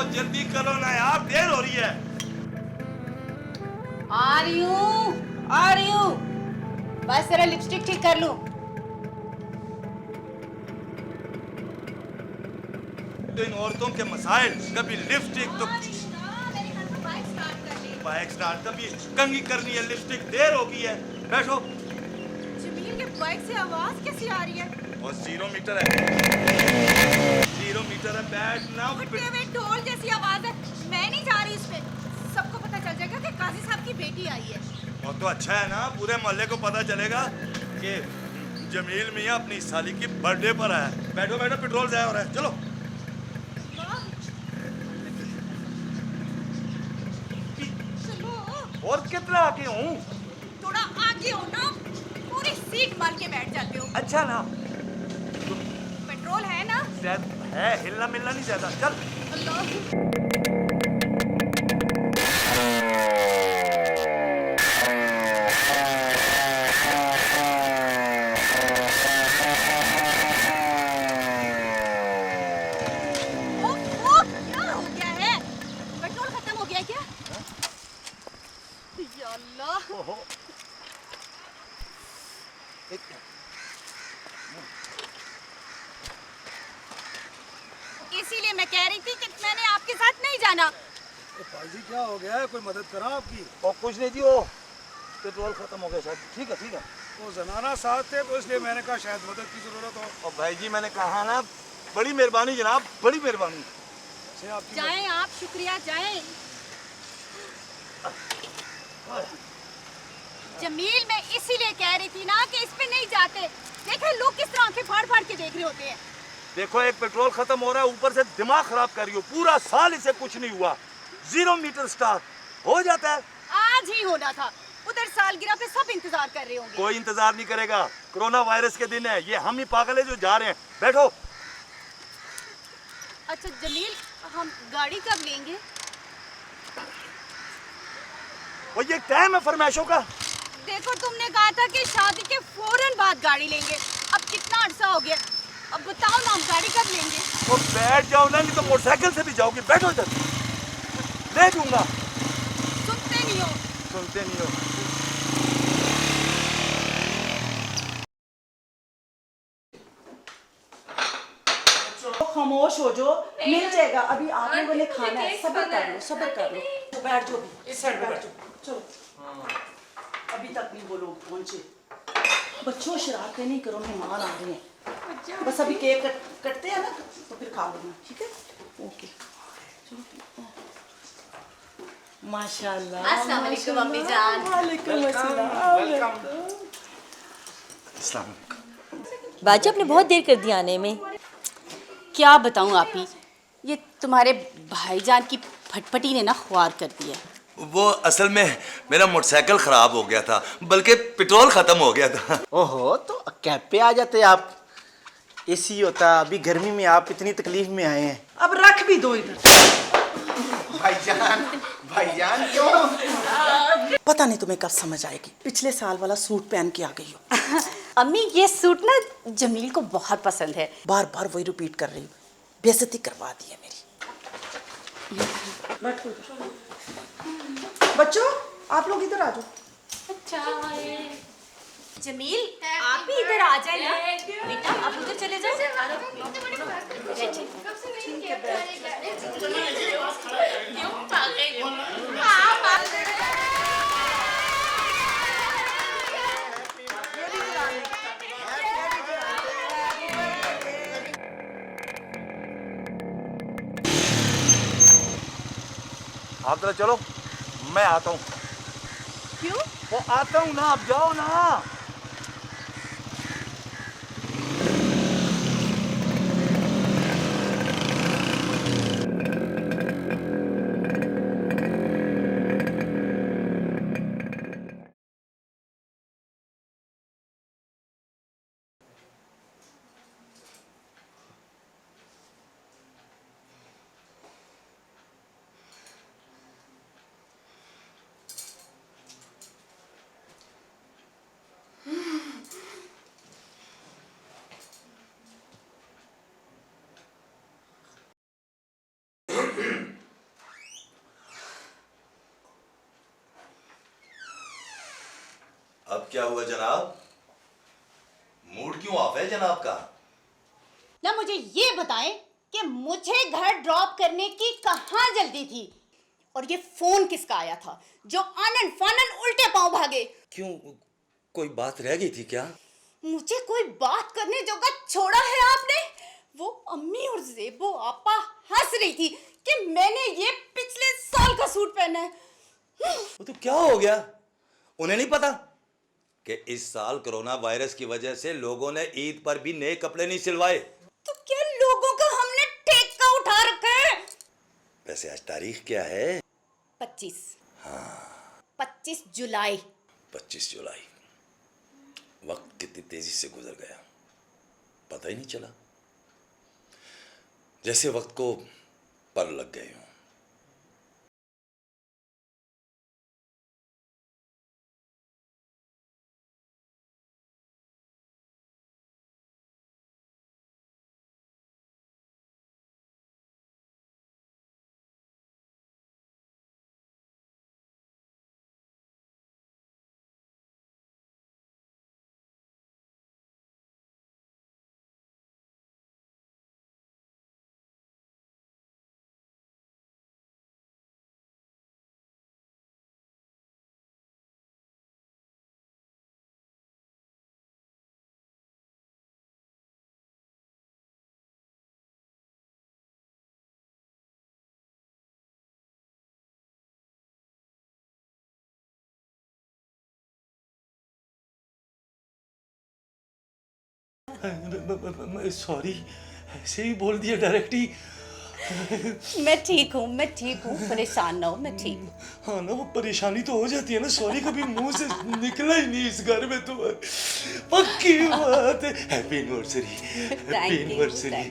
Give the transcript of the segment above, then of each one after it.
साहब जल्दी करो ना यार, देर हो रही है। आ रही हूँ। बस जरा लिपस्टिक ठीक कर लूं। तो इन औरतों के मसाइल, कभी लिपस्टिक तो बाइक स्टार्ट, कभी कंघी करनी है, लिपस्टिक, देर हो गई है। बैठो। जमील के बाइक से आवाज कैसी आ रही है? और 0 मीटर है, 0 मीटर है, बैठना। फटे हुए ढोल जैसी आवाज है। मैं नहीं जा रही इसमें। सबको पता चल जाएगा कि काजी साहब की बेटी आई है। और तो अच्छा है ना, पूरे मोहल्ले को पता चलेगा कि जमील मियाँ अपनी साली की बर्थडे पर आया। बैठो बैठो, पेट्रोल जाया हो रहा है, चलो। चलो। और कितना आगे हूँ? थोड़ा आगे हो ना, पूरी सीट मार के बैठ जाते हो। अच्छा ना, पेट्रोल है ना? शायद है, हिलना मिलना नहीं ज्यादा। चल। अल्लाह। इसीलिए मैं कह रही थी कि मैंने आपके साथ नहीं जाना। भाईजी क्या हो गया है, कोई मदद करा आपकी? और कुछ नहीं जी, वो पेट्रोल खत्म हो गया शायद। ठीक है ठीक है। वो जनाना साथ थे तो इसलिए मैंने कहा शायद मदद की जरूरत हो। और भाई जी मैंने कहा ना, बड़ी मेहरबानी जनाब, बड़ी मेहरबानी। जाएं आप, शुक्रिया, जाएं। जमील, मैं इसीलिए कह रही थी ना कि इस पे नहीं जाते। देखे लोग किस तरह आंखें फाड़ फाड़ के देख रहे होते हैं। देखो, एक पेट्रोल खत्म हो रहा है, ऊपर से दिमाग खराब कर रही हो। पूरा साल इसे कुछ नहीं हुआ, 0 मीटर स्टार हो जाता है। आज ही होना था। उधर सालगिरह पे सब इंतजार कर रहे होंगे। कोई इंतजार नहीं करेगा, कोरोना वायरस के दिन है, ये हम ही पागल है जो जा रहे हैं। बैठो। अच्छा जमील, हम गाड़ी कब लेंगे? और ये टाइम है फरमाइशों का। देखो, तुमने कहा था कि शादी के फौरन बाद गाड़ी लेंगे। अब कितना अरसा हो गया, अब बताओ ना, हम गाड़ी कब लेंगे? तो बैठ जाओ ना, नहीं तो मोटरसाइकिल से भी जाओगी। बैठो इधर, ले दूंगा। सुनते नहीं हो। सुनते नहीं हो। खामोश हो जो, मिल जाएगा। अभी आप लोगों ने खाना है, सब्र कर लो, सब्र कर लो। तो बैठ जाओ, भी इस साइड बैठ जाओ। चलो, अभी तक नहीं वो लोग पहुंचे। बच्चों शरारतें नहीं करो, मेहमान आ रहे हैं। बस अभी केक कटते हैं ना, तो फिर खा लेना, ठीक है? ओके, चलो। माशाल्लाह। अस्सलाम वालेकुम अम्मी जान। वालेकुम अस्सलाम। बाजी, आपने बहुत देर कर दी आने में। क्या बताऊं आपी, ये तुम्हारे भाईजान की फटफटी ने ना ख्वार कर दिया। वो असल में मेरा मोटरसाइकिल खराब हो गया था, बल्कि पेट्रोल खत्म हो गया था। ओहो, तो कैब पे आ जाते आप, एसी होता। अभी गर्मी में आप इतनी तकलीफ में आए हैं। अब रख भी दो इधर। भाईजान, भाईजान क्यों? पता नहीं तुम्हें कब समझ आएगी, पिछले साल वाला सूट पहन के आ गई हो। अम्मी, ये सूट ना जमील को बहुत पसंद है। बार बार वही रिपीट कर रही हूँ, बेइज्जती करवा दी है मेरी। बैठो इधर। बच्चों, आप लोग इधर आ जाओ। जमील, आप भी इधर आ जाए ना। बेटा, आप उधर चले जाओ। आप जरा चलो, मैं आता हूँ। क्यों? वो आता हूँ ना, आप जाओ ना। अब क्या हुआ जनाब? मूड क्यों ऑफ है जनाब का? ना मुझे ये बताएं कि मुझे घर ड्रॉप करने की कहाँ जल्दी थी, और ये फोन किसका आया था जो आनन फानन उल्टे पांव भागे? क्यों, कोई बात रह गई थी क्या? मुझे कोई बात करने जोगा छोड़ा है आपने? वो अम्मी और जेबो आपा हंस रही थी कि मैंने ये पिछले साल का सूट पहना है। वो तो क्या हो गया? उन्हें नहीं पता कि इस साल कोरोना वायरस की वजह से लोगों ने ईद पर भी नए कपड़े नहीं सिलवाए। तो क्या लोगों का हमने ठेका उठा रखा है? वैसे आज तारीख क्या है? 25। हाँ 25 जुलाई। 25 जुलाई। वक्त कितनी तेजी से गुजर गया, पता ही नहीं चला, जैसे वक्त को पर लग गए हों। सॉरी, ऐसे ही बोल दिया डायरेक्ट ही। मैं ठीक हूँ, मैं ठीक हूँ, परेशान ना हो, मैं ठीक हूँ। हाँ ना, वो परेशानी तो हो जाती है ना, सॉरी कभी मुंह से निकला ही नहीं इस घर में तो। पक्की बात है। Happy anniversary, happy anniversary.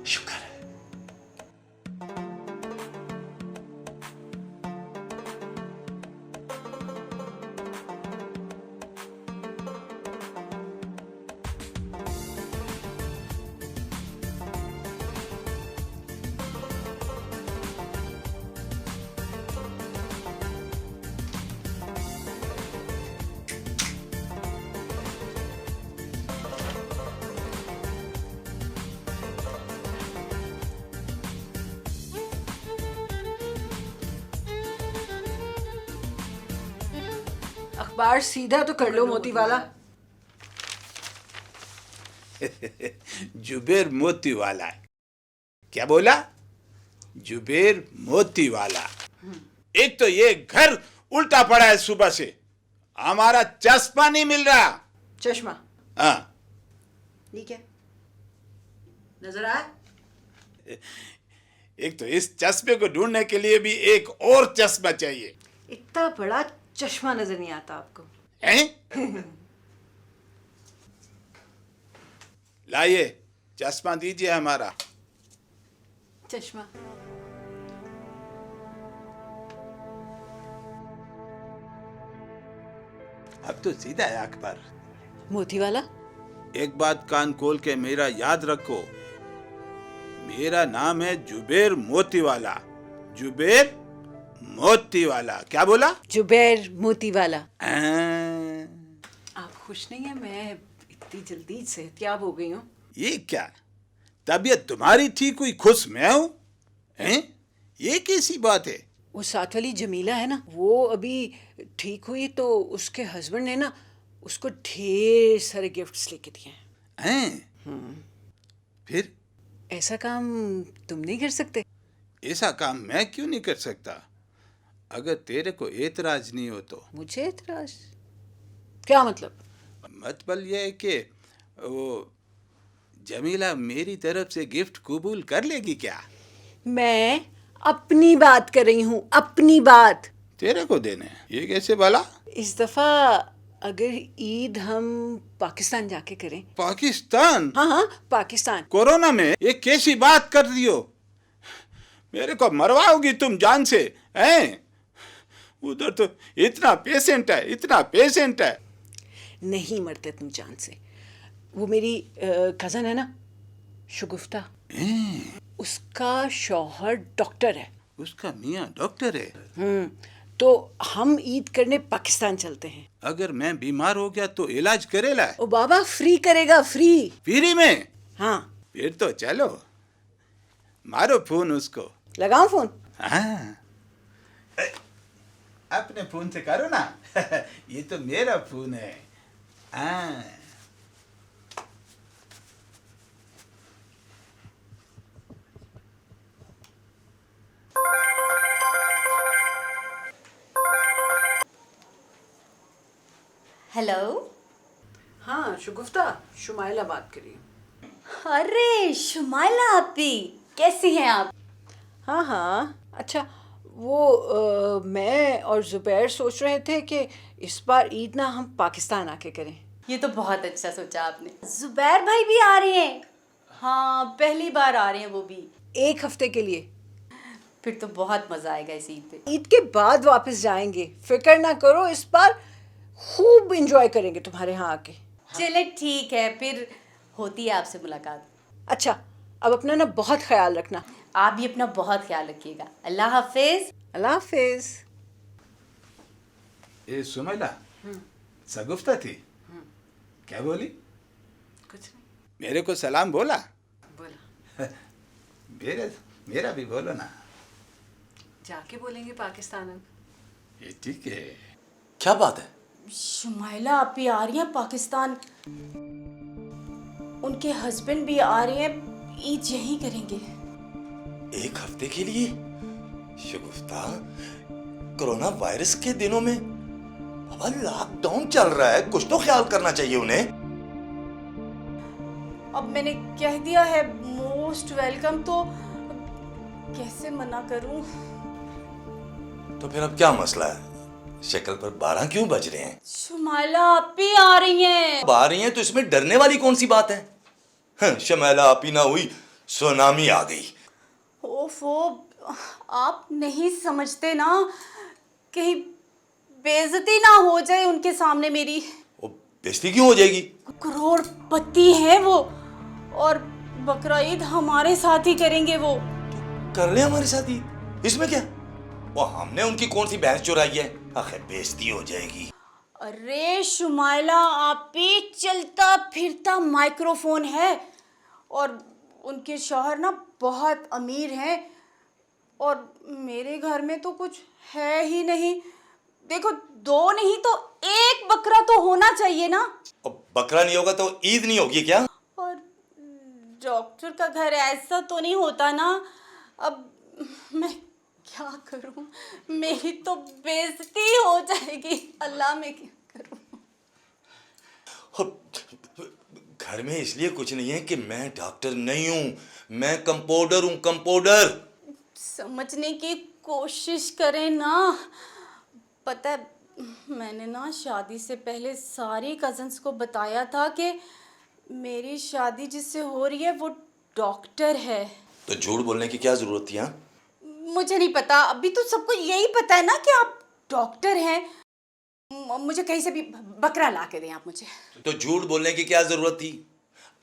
शुक्र है। अखबार सीधा तो कर लो मोती वाला। जुबेर मोती वाला। क्या बोला? जुबेर मोती वाला। एक तो ये घर उल्टा पड़ा है सुबह से, हमारा चश्मा नहीं मिल रहा। चश्मा? हाँ। ये क्या नजर आया? एक तो इस चश्मे को ढूंढने के लिए भी एक और चश्मा चाहिए। इतना बड़ा चश्मा नजर नहीं आता आपको? हैं? लाइए चश्मा दीजिए हमारा। चश्मा? अब तो सीधा है अखबार। मोती वाला? एक बात कान खोल के मेरा याद रखो, मेरा नाम है जुबेर मोती वाला। जुबेर मोती वाला। क्या बोला? जुबेर मोती वाला। आ, आप खुश नहीं है? मैं इतनी जल्दी सेहतियाब हो गई हूँ। ये क्या तबीयत तुम्हारी ठीक हुई, खुश मैं हूं? हैं? ये कैसी बात है? वो साथ वाली जमीला है ना, वो अभी ठीक हुई तो उसके हस्बैंड ने ना उसको ढेर सारे गिफ्ट्स लेके दिए हैं? फिर ऐसा काम तुम नहीं कर सकते? ऐसा काम मैं क्यों नहीं कर सकता, अगर तेरे को एतराज नहीं हो तो। मुझे एतराज? क्या मतलब? मतलब यह है कि वो जमीला मेरी तरफ से गिफ्ट कबूल कर लेगी क्या? मैं अपनी बात कर रही हूँ, अपनी बात। तेरे को देने? ये कैसे भला? इस दफा अगर ईद हम पाकिस्तान जाके करें। पाकिस्तान? हाँ हाँ पाकिस्तान। कोरोना में ये कैसी बात कर रही हो? मेरे को मरवाओगी तुम जान से, हैं? उधर तो इतना पेशेंट है, इतना पेशेंट है। नहीं मरते तुम जान से। वो मेरी कजन है ना शगुफ्ता, उसका शौहर डॉक्टर है। उसका मियाँ डॉक्टर है? तो हम ईद करने पाकिस्तान चलते हैं। अगर मैं बीमार हो गया तो इलाज करेला? ओ बाबा फ्री करेगा, फ्री। फ्री में? हाँ। फिर तो चलो, मारो फोन उसको। लगाओ फोन? हाँ, अपने फोन से करो ना। ये तो मेरा फोन है। हाँ। हेलो। हाँ शुगुफ्ता, शुमाइला बात करिए। अरे शुमाइला आपी, कैसी हैं आप? हाँ हाँ, अच्छा वो मैं और जुबैर सोच रहे थे कि इस बार ईद ना हम पाकिस्तान आके करें। ये तो बहुत अच्छा सोचा आपने। जुबैर भाई भी आ रहे हैं? हाँ, पहली बार आ रहे हैं वो भी। 1 हफ्ते के लिए। फिर तो बहुत मजा आएगा इस ईद पे। ईद के बाद वापस जाएंगे, फिक्र ना करो, इस बार खूब एंजॉय करेंगे तुम्हारे यहाँ आके। चले ठीक है, फिर होती है आपसे मुलाकात। अच्छा, अब अपना ना बहुत ख्याल रखना। आप भी अपना बहुत ख्याल रखिएगा। अल्लाह हाफिज। अल्लाह हाफिज। ये सुमैला सगुफ्ता थी? क्या बोली? कुछ नहीं। मेरे को सलाम बोला? बोला। मेरा भी बोलो ना। जाके बोलेंगे पाकिस्तान अब। ये ठीक है। क्या बात है? शुमाइला आपी आ रही हैं पाकिस्तान, उनके हस्बैंड भी आ रहे हैं, ईद यहीं करेंगे। 1 हफ्ते के लिए? शगुफ्ता, कोरोना वायरस के दिनों में बाबा लॉकडाउन चल रहा है, कुछ तो ख्याल करना चाहिए उन्हें। अब मैंने कह दिया है मोस्ट वेलकम, तो कैसे मना करूं? तो फिर अब क्या मसला है? शक्ल पर 12 क्यों बज रहे हैं? शुमाइला आपी आ रही हैं। अब आ रही हैं तो इसमें डरने वाली कौन सी बात है? शमाइला आपी ना हुई, सुनामी आ गई। ओफो, आप नहीं समझते ना, कहीं बेइज्जती ना हो जाए उनके सामने मेरी। वो बेइज्जती क्यों हो जाएगी? करोड़पति हैं वो, और बकरा ईद हमारे साथ ही करेंगे वो। कर ले हमारे साथ ही, इसमें क्या? वो हमने उनकी कौन सी भैंस चुराई है? आखिर बेइज्जती हो जाएगी। अरे शुमाइला आपी चलता फिरता माइक्रोफोन है, और उनके शौहर ना बहुत अमीर हैं, और मेरे घर में तो कुछ है ही नहीं। देखो, 2 नहीं तो 1 बकरा तो होना चाहिए ना। अब बकरा नहीं होगा तो ईद नहीं होगी क्या? और डॉक्टर का घर ऐसा तो नहीं होता ना। अब मैं क्या करूं, मेरी तो बेइज्जती हो जाएगी। अल्लाह, मैं क्या करूं? घर में इसलिए कुछ नहीं है कि मैं डॉक्टर नहीं हूं, मैं कंपाउंडर हूं, कंपाउंडर। समझने की कोशिश करें ना। पता है, मैंने ना शादी से पहले सारी कजन्स को बताया था कि मेरी शादी जिससे हो रही है वो डॉक्टर है। तो झूठ बोलने की क्या जरूरत थी? हाँ, मुझे नहीं पता, अभी तो सबको यही पता है ना कि आप डॉक्टर हैं। मुझे कहीं से भी बकरा ला के दें आप मुझे। तो झूठ बोलने की क्या जरूरत थी?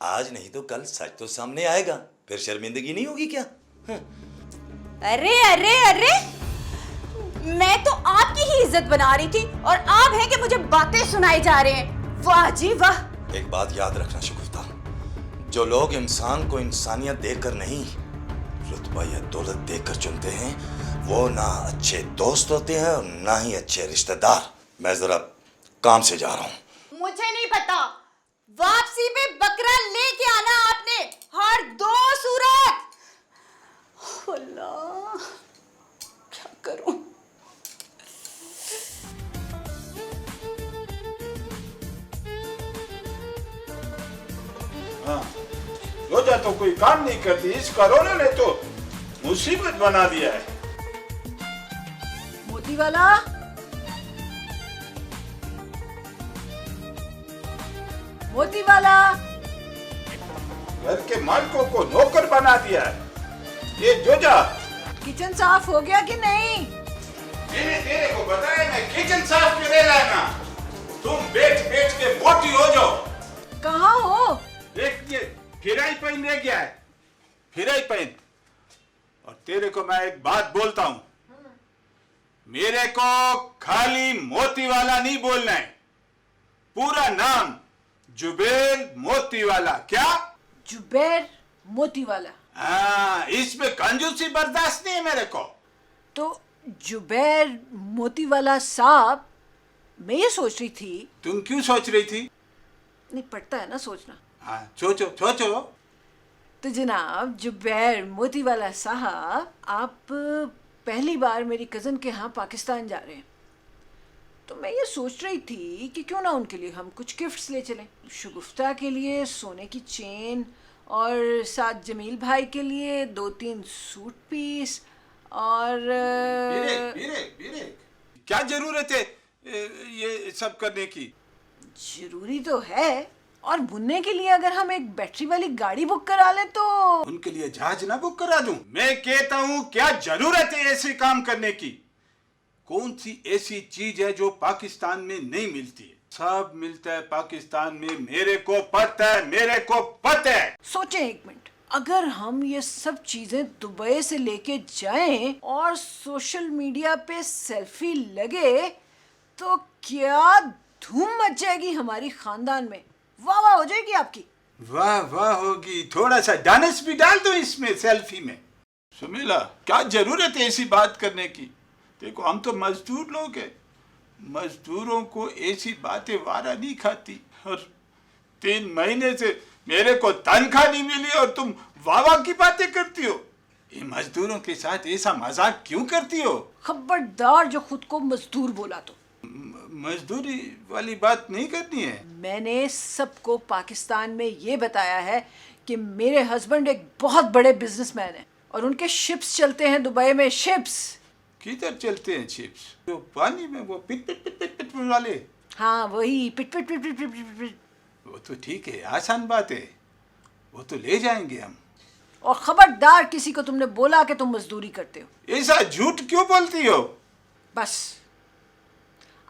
आज नहीं तो कल सच तो सामने आएगा, फिर शर्मिंदगी नहीं होगी क्या? अरे अरे अरे, मैं तो आपकी ही इज्जत बना रही थी, और आप हैं कि मुझे बातें सुनाई जा रहे हैं। वाह जी वाह। एक बात याद रखना शगुफ्ता, जो लोग इंसान को इंसानियत देकर नहीं, रुतबा या दौलत देकर चुनते हैं, वो ना अच्छे दोस्त होते हैं और ना ही अच्छे रिश्तेदार। मैं जरा काम से जा रहा हूँ। मुझे नहीं पता, वापसी पे बकरा लेके आना आपने, हर 2 सूरत। अल्लाह, क्या करूं? हाँ, रोजा तो कोई काम नहीं करती, इस कोरोना ने तो मुसीबत बना दिया है। मोती वाला, मोती वाला। घर के मालिकों को नौकर बना दिया है। ये जोजा, किचन साफ हो गया कि नहीं? मैंने तेरे को बताया मैं किचन साफ करे लाना। तुम बैठ बैठ के मोटी हो जाओ। कहाँ हो? देख, ये फिराई पैन रह गया है, फिराई पैन। और तेरे को मैं एक बात बोलता हूँ, मेरे को खाली मोतीवाला नहीं बोलना है, पूरा नाम जुबेर मोतीवाला। क्या? जुबैर मोतीवाला। हाँ, इसमें कंजूसी बर्दाश्त नहीं है मेरे को। तो जुबैर मोतीवाला साहब, मैं ये सोच रही थी। तुम क्यों सोच रही थी? नहीं पड़ता है ना सोचना। हाँ, सोचो सोचो। तो जनाब जुबैर मोतीवाला साहब, आप पहली बार मेरी कज़न के यहाँ पाकिस्तान जा रहे हैं, तो मैं ये सोच रही थी कि क्यों ना उनके लिए हम कुछ गिफ्ट्स ले चलें। शगुफ्ता के लिए सोने की चेन, और साथ जमील भाई के लिए 2-3 सूट पीस, और क्या जरूरत है ये सब करने की? जरूरी तो है, और मुन्ने के लिए अगर हम एक बैटरी वाली गाड़ी बुक करा लें तो। उनके लिए जहाज ना बुक करा दूं? मैं कहता हूँ क्या जरूरत है ऐसे काम करने की? कौन सी ऐसी चीज है जो पाकिस्तान में नहीं मिलती है? सब मिलता है पाकिस्तान में, मेरे को पता है, मेरे को पता है। सोचें एक मिनट, अगर हम ये सब चीजें दुबई से लेके जाएं और सोशल मीडिया पे सेल्फी लगे तो क्या धूम मच जाएगी हमारी खानदान में, वाह वाह हो जाएगी आपकी। वाह वाह होगी, थोड़ा सा डांस भी डाल दो इसमें सेल्फी में। सुमीला, क्या जरूरत है ऐसी बात करने की? देखो हम तो मजदूर लोग हैं, मजदूरों को ऐसी बातें वारा नहीं खाती। और 3 महीने से मेरे को तनख्वाह नहीं मिली और तुम वाह की बातें करती हो। ये मजदूरों के साथ ऐसा मजाक क्यों करती हो? खबरदार जो खुद को मजदूर बोला तो। मजदूरी वाली बात नहीं करनी है। मैंने सबको पाकिस्तान में ये बताया है कि मेरे हस्बैंड एक बहुत बड़े बिजनेसमैन हैं और उनके शिप्स चलते हैं दुबई में। शिप्स किधर चलते हैं शिप्स? तो पानी में वो पिट पिट पिट पिट पिट वाले। हाँ वही पिट पिट पिट पिट पिट पिट पिट। वो तो ठीक है, आसान बात है, वो तो ले जाएंगे हम। और खबरदार किसी को तुमने बोला कि तुम मजदूरी करते हो। ऐसा झूठ क्यों बोलती हो? बस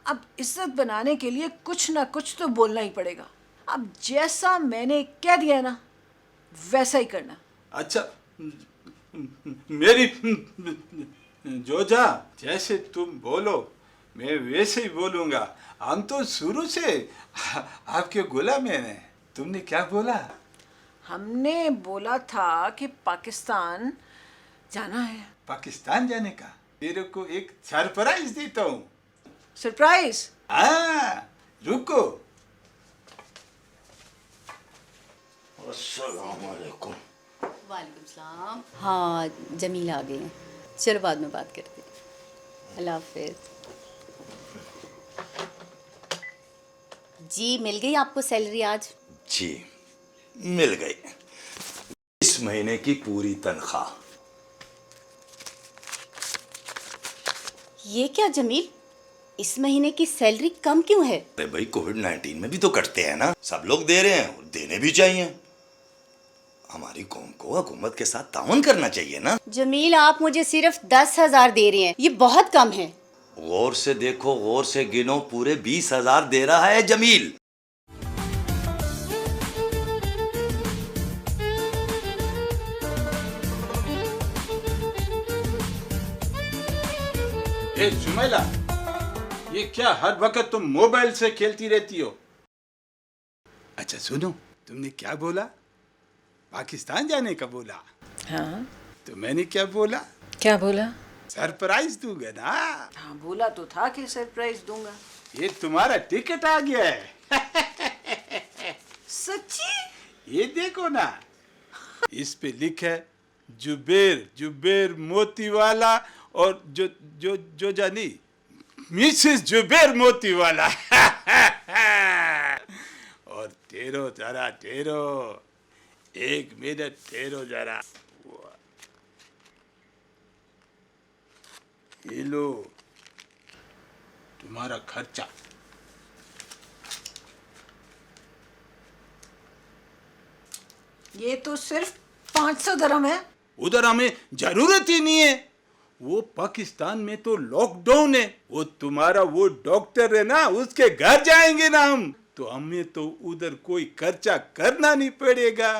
अब इज्जत बनाने के लिए कुछ ना कुछ तो बोलना ही पड़ेगा। अब जैसा मैंने कह दिया ना वैसा ही करना। अच्छा मेरी जोजा, जैसे तुम बोलो मैं वैसे ही बोलूंगा। हम तो शुरू से आपके गुलाम हैं। तुमने क्या बोला? हमने बोला था कि पाकिस्तान जाना है। पाकिस्तान जाने का? तेरे को एक सरप्राइज देता हूँ। सरप्राइज? हाँ, रुको। अस्सलाम वालेकुम। वालेकुम सलाम। हाँ जमील आ गई हैं, चलो बाद में बात करते हैं। अल्लाह हाफिज। जी मिल गई आपको सैलरी आज? जी मिल गई, इस महीने की पूरी तनख्वाह। ये क्या जमील, इस महीने की सैलरी कम क्यों है? अरे भाई कोविड-19 में भी तो कटते हैं ना, सब लोग दे रहे हैं और देने भी चाहिए। हमारी कौम को हुकूमत के साथ ताउन करना चाहिए ना। जमील आप मुझे सिर्फ 10,000 दे रहे हैं, ये बहुत कम है। गौर से देखो, गौर से गिनो, पूरे 20,000 दे रहा है जमील। ए सुमैला, ये क्या हर वक्त तुम मोबाइल से खेलती रहती हो? अच्छा सुनो, तुमने क्या बोला? पाकिस्तान जाने का बोला। हाँ तो मैंने क्या बोला? क्या बोला? सरप्राइज दूंगा ना। हाँ बोला तो था कि सरप्राइज दूंगा। ये तुम्हारा टिकट आ गया है। सच्ची? ये देखो ना, इस पे लिखा है जुबेर, जुबेर मोतीवाला और जो जानी मिसेस जुबेर मोतीवाला। और ठहरो जरा, ठहरो 1 मिनट, ठहरो जरा। ये लो तुम्हारा खर्चा। ये तो सिर्फ 500 दिरहम है। उधर हमें जरूरत ही नहीं है, वो पाकिस्तान में तो लॉकडाउन है। वो तुम्हारा वो डॉक्टर है ना, उसके घर जाएंगे ना हम, तो हमें तो उधर कोई खर्चा करना नहीं पड़ेगा।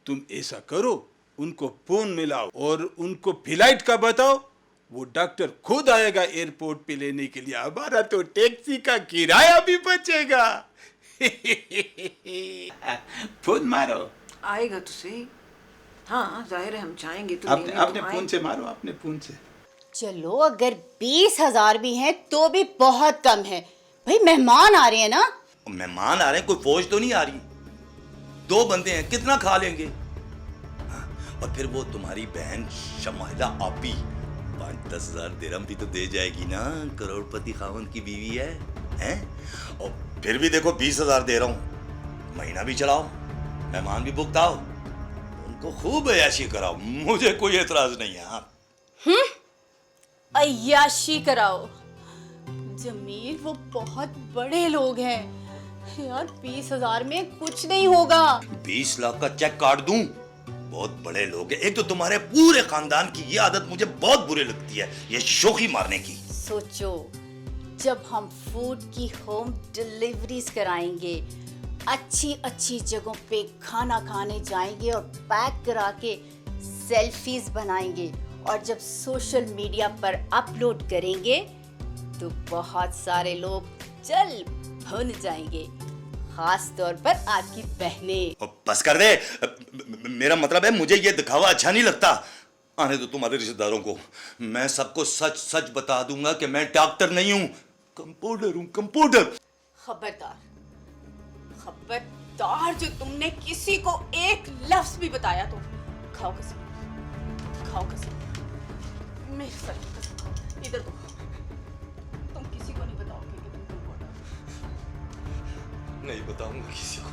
तुम ऐसा करो, उनको फोन मिलाओ और उनको फ्लाइट का बताओ, वो डॉक्टर खुद आएगा एयरपोर्ट पे लेने के लिए, हमारा तो टैक्सी का किराया भी बचेगा। फोन मारो। आएगा तो सही। हाँ जाहिर है हम चाहेंगे तो अपने लेने तो अपने फोन आएंगे। से मारो, अपने फोन से। चलो अगर 20,000 भी हैं तो भी बहुत कम है भाई, मेहमान आ रहे हैं ना। मेहमान आ रहे हैं, कोई फौज तो नहीं आ रही। 2 बंदे हैं, कितना खा लेंगे। और फिर वो तुम्हारी बहन शमाइला आपी 5-10 हजार दिरहम भी तो दे जाएगी ना, करोड़पति खावन की बीवी है, हैं? और फिर भी देखो 20,000 दे रहा हूं, महीना भी चलाओ, मेहमान भी भुगताओ, उनको खूब अय्याशी कराओ, मुझे कोई एतराज नहीं है। हाँ अय्याशी कराओ। जमील वो बहुत बड़े लोग हैं यार, 20,000 में कुछ नहीं होगा। 20 लाख का चेक काट दूं? बहुत बड़े लोग हैं। एक तो तुम्हारे पूरे खानदान की ये आदत मुझे बहुत बुरी लगती है, ये शोखी मारने की। सोचो जब हम फूड की होम डिलीवरीज कराएंगे, अच्छी अच्छी जगहों पे खाना खाने जाएंगे और पैक करा के सेल्फीज बनाएंगे, और जब सोशल मीडिया पर अपलोड करेंगे तो बहुत सारे लोग चल भुन जाएंगे, खास तौर पर आपकी बहनें। बस कर दे, मेरा मतलब है मुझे ये दिखावा अच्छा नहीं लगता। आने दो तुम्हारे रिश्तेदारों को, मैं सबको सच सच बता दूंगा कि मैं डॉक्टर नहीं हूं, कंपाउंडर हूं, कंपाउंडर। खबरदार खबरदार, जो तुमने किसी को एक लफ्ज भी बताया तो खाओ कसम, खाओ कसम, मेरे सर की कसम खाओ। इधर तो तुम किसी को नहीं बताओगे कि तुम कंपाउंडर। नहीं बताऊंगा किसी को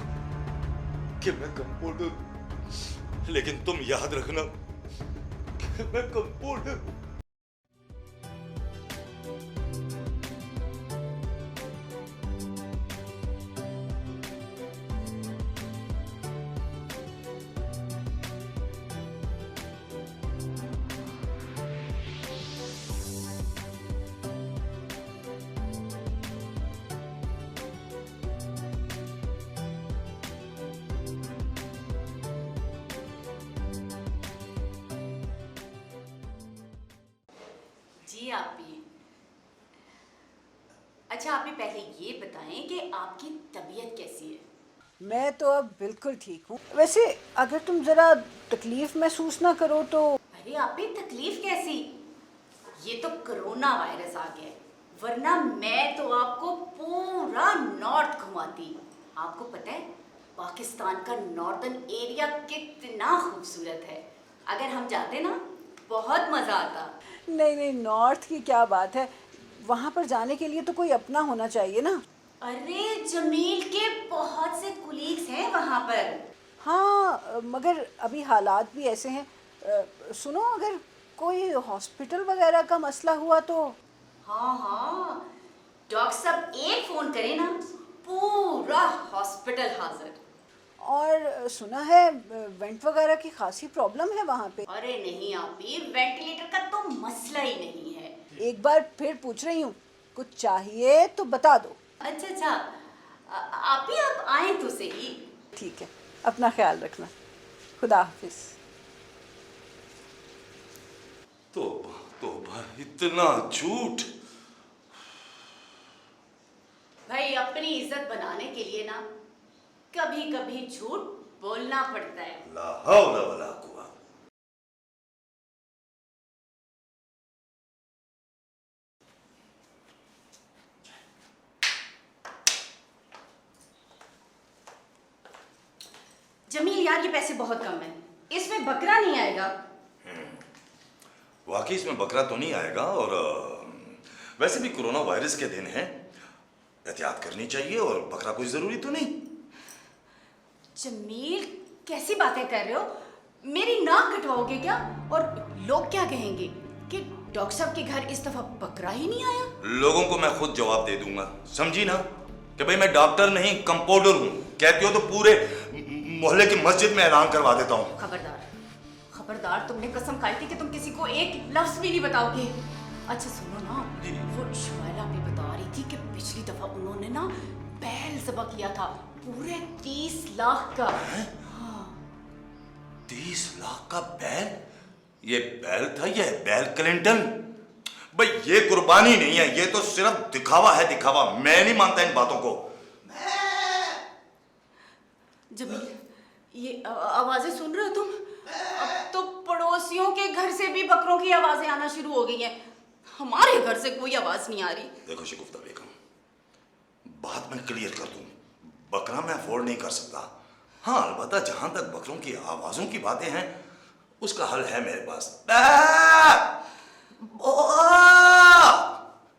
कि मैं कंपाउंडर, लेकिन तुम याद रखना कि मैं कंपाउंडर हूं। जी आपी, अच्छा आपी पहले ये बताएं कि आपकी तबीयत कैसी है? मैं तो अब बिल्कुल ठीक हूँ। वैसे अगर तुम जरा तकलीफ महसूस ना करो तो। अरे आपी तकलीफ कैसी, ये तो कोरोना वायरस आ गया है, वरना मैं तो आपको पूरा नॉर्थ घुमाती। आपको पता है पाकिस्तान का नॉर्दर्न एरिया कितना खूबसूरत है, अगर हम जाते ना बहुत मजा आता। नहीं नहीं, नॉर्थ की क्या बात है, वहाँ पर जाने के लिए तो कोई अपना होना चाहिए ना। अरे जमील के बहुत से कुलीग्स हैं वहाँ पर। हाँ मगर अभी हालात भी ऐसे हैं। सुनो, अगर कोई हॉस्पिटल वगैरह का मसला हुआ तो। हाँ हाँ, डॉक्टर साहब एक फोन करें ना, पूरा हॉस्पिटल हाजिर। और सुना है वेंट वगैरह की खासी प्रॉब्लम है वहाँ पे। अरे नहीं आपी, वेंटिलेटर का तो मसला ही नहीं है। एक बार फिर पूछ रही हूँ, कुछ चाहिए तो बता दो। अच्छा अच्छा, आपी आप आए तो सही। ठीक है, अपना ख्याल रखना, खुदा हाफिज। तोबा तोबा, इतना झूठ। भाई अपनी इज्जत बनाने के लिए ना कभी कभी झूठ बोलना पड़ता है। ला हौला वला कुव्वा। जमील यार ये पैसे बहुत कम है, इसमें बकरा नहीं आएगा। वाकई इसमें बकरा तो नहीं आएगा, और वैसे भी कोरोना वायरस के दिन हैं, एहतियात करनी चाहिए, और बकरा कोई जरूरी तो नहीं। जमील कैसी बातें कर रहे हो, मेरी नाक कटवाओगे क्या? और लोग क्या कहेंगे कि डॉक्टर साहब के घर इस दफा बकरा ही नहीं आया। लोगों को मैं खुद जवाब दे दूंगा, समझी ना, कि भाई मैं डॉक्टर नहीं कंपाउंडर हूं। कहती हो तो पूरे मोहल्ले की मस्जिद में ऐलान करवा देता हूं। खबरदार खबरदार, तुमने कसम खाई थी कि तुम किसी को एक लफ्ज भी नहीं बताओगे। अच्छा सुनो ना, वो शुमाइला भी बता रही थी कि पिछली दफा उन्होंने ना बैल ज़बह किया था, पूरे 30 लाख का। हाँ। 30 लाख का बैल? ये बैल था, ये बैल क्लिंटन? भाई ये कुर्बानी नहीं है, ये तो सिर्फ दिखावा है, दिखावा। मैं नहीं मानता इन बातों को। जमील, ये आवाजें सुन रहे हो तुम? अब तो पड़ोसियों के घर से भी बकरों की आवाजें आना शुरू हो गई हैं। हमारे घर से कोई आवाज नहीं आ रही। देखो शगुफ्ता बेगम, बात मैं क्लियर कर दूं, बकरा मैं अफोर्ड नहीं कर सकता। हाँ, अलबत्ता जहां तक बकरों की आवाजों की बातें हैं, उसका हल है मेरे पास।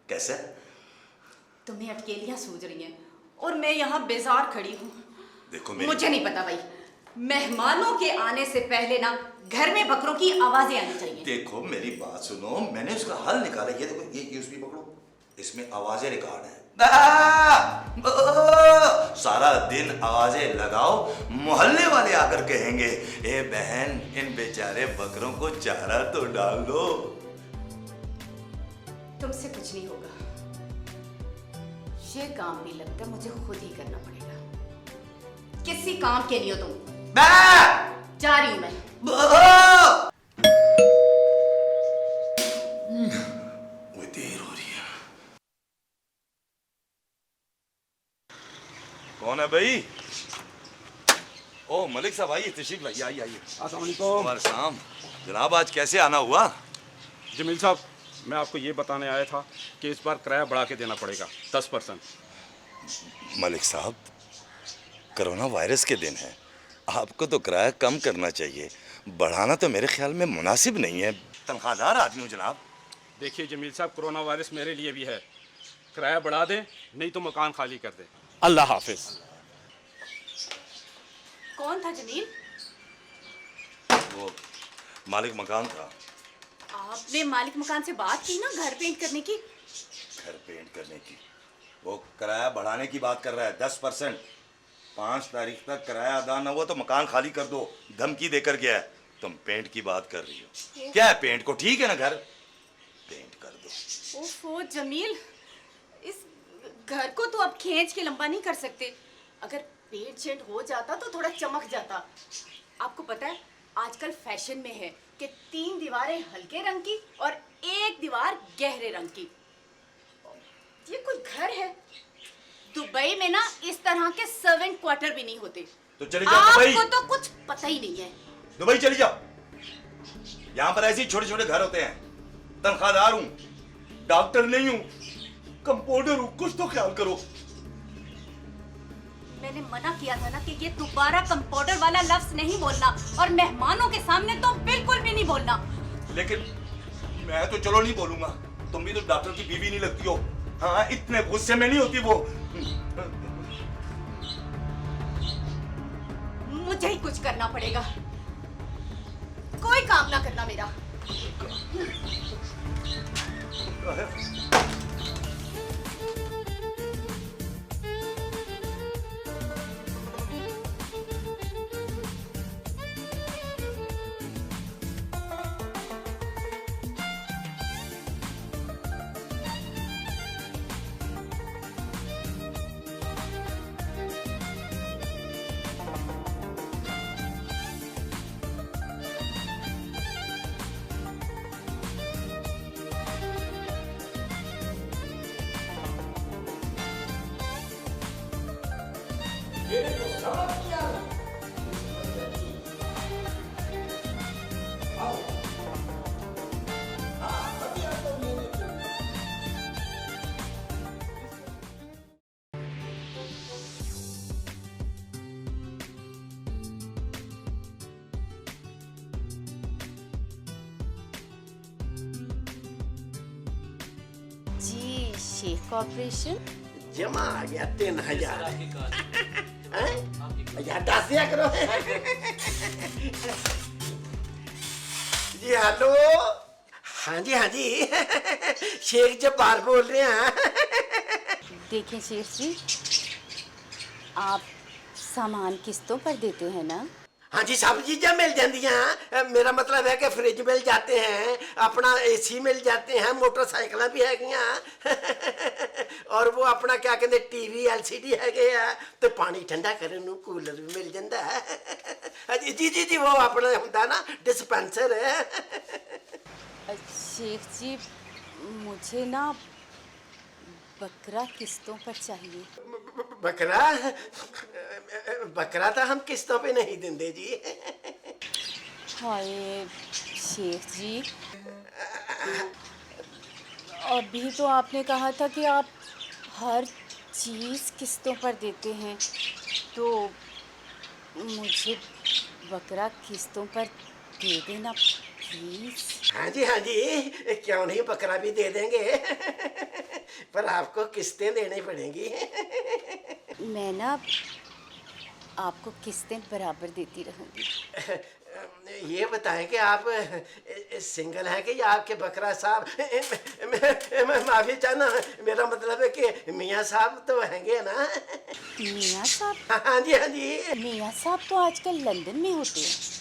कैसे? तुम्हें अटकेलियां सूझ रही हैं और मैं यहाँ बेजार खड़ी हूँ। देखो मुझे नहीं पता भाई, मेहमानों के आने से पहले ना घर में बकरों की आवाजें आनी चाहिए। देखो मेरी बात सुनो, मैंने उसका हल निकाला। ये देखो, ये यूएसबी पकड़ो, इसमें आवाजें रिकॉर्ड है। सारा दिन आवाजें लगाओ, मोहल्ले वाले आकर कहेंगे, ए बहन, इन बेचारे बकरों को चारा तो डाल दो। तुमसे कुछ नहीं होगा। ये काम भी लगता है मुझे खुद ही करना पड़ेगा। किसी काम के नहीं हो तुम। जा रही हूं मैं। वो देर हो रही है। कौन है भाई? ओ मलिक साहब, आइए, तशरीफ लाइए, आइए आइए। अस्सलाम वालेकुम। वालेकुम जनाब, आज कैसे आना हुआ? जमील साहब, मैं आपको ये बताने आया था कि इस बार किराया बढ़ा के देना पड़ेगा 10%। मलिक साहब, कोरोना वायरस के दिन है, आपको तो किराया कम करना चाहिए, बढ़ाना तो मेरे ख्याल में मुनासिब नहीं है। तनख्वाहदार आदमी हूँ जनाब। देखिए जमील साहब, कोरोना वायरस मेरे लिए भी है। किराया बढ़ा दें, नहीं तो मकान खाली कर दें। अल्लाह हाफिज। कौन था जमील? वो मालिक मकान था। आपने मालिक मकान से बात की ना घर पेंट करने की? घर पेंट करने की? वो किराया बढ़ाने की बात कर रहा है, 10%। 5 तारीख तक किराया अदा ना हुआ तो मकान खाली कर दो, धमकी देकर गया है। तुम पेंट की बात कर रही हो? क्या है पेंट को, ठीक है ना घर? पेंट कर दो। ओफो जमील, इस घर को तो अब खींच के लंबा नहीं कर सकते। अगर पेंट शेंट हो जाता तो थोड़ा चमक जाता। आपको पता है आजकल फैशन में है कि 3 दीवारें हल्के रंग की और 1 दीवार गहरे रंग की। ये कोई घर है? दुबई में ना इस तरह के सर्वेंट क्वार्टर भी नहीं होते। तो चले जाओ दुबई। आपको तो कुछ पता ही नहीं है। दुबई चली जाओ, यहाँ पर ऐसे ही छोटे छोटे घर होते हैं। तनख्वाहदार हूँ, डॉक्टर नहीं हूँ, कंपाउंडर हूँ, कुछ तो ख्याल करो। मैंने मना किया था ना कि ये दोबारा कंपाउंडर वाला लफ्ज नहीं बोलना, और मेहमानों के सामने तो बिल्कुल भी नहीं बोलना। लेकिन मैं तो चलो नहीं बोलूंगा, तुम भी तो डॉक्टर की बीवी नहीं लगती हो। हाँ, इतने गुस्से में नहीं होती वो। मुझे ही कुछ करना पड़ेगा, कोई काम ना करना मेरा। जी शेख कॉर्पोरेशन जमा आ गया 3000। यार दस दिया करो। जी हेलो, हाँ जी हाँ जी, शेख जब्बार बोल रहे हैं। देखें शेख जी, आप सामान किस्तों पर देते हैं ना? हाँ जी, सब चीज़ें मिल जाती। मेरा मतलब है कि फ्रिज मिल जाते हैं, अपना एसी मिल जाते हैं, मोटरसाइकिल भी है और वो अपना क्या कहते टीवी एलसीडी है, तो पानी ठंडा करने नूं कूलर भी मिल जाता है। जी जी जी, वो अपना होता ना डिस्पेंसर है। शेख जी, मुझे ना बकरा किस्तों पर चाहिए। बकरा बकरा तो हम किस्तों पे नहीं देंगे जी। हाय शेख जी, अभी तो आपने कहा था कि आप हर चीज़ किस्तों पर देते हैं, तो मुझे बकरा किस्तों पर दे देना प्लीज़। हाँ जी, क्यों नहीं, बकरा भी दे देंगे। पर आपको किस्तें देनी पड़ेंगी। मैं ना आपको किस्तें बराबर देती रहूँगी। ये बताएं कि आप सिंगल हैं कि या आपके बकरा साहब, मैं माफी चाहना, मेरा मतलब है कि मियाँ साहब तो हैंगे ना। मियाँ साहब? हाँ जी। मियाँ साहब तो आजकल लंदन में होते हैं।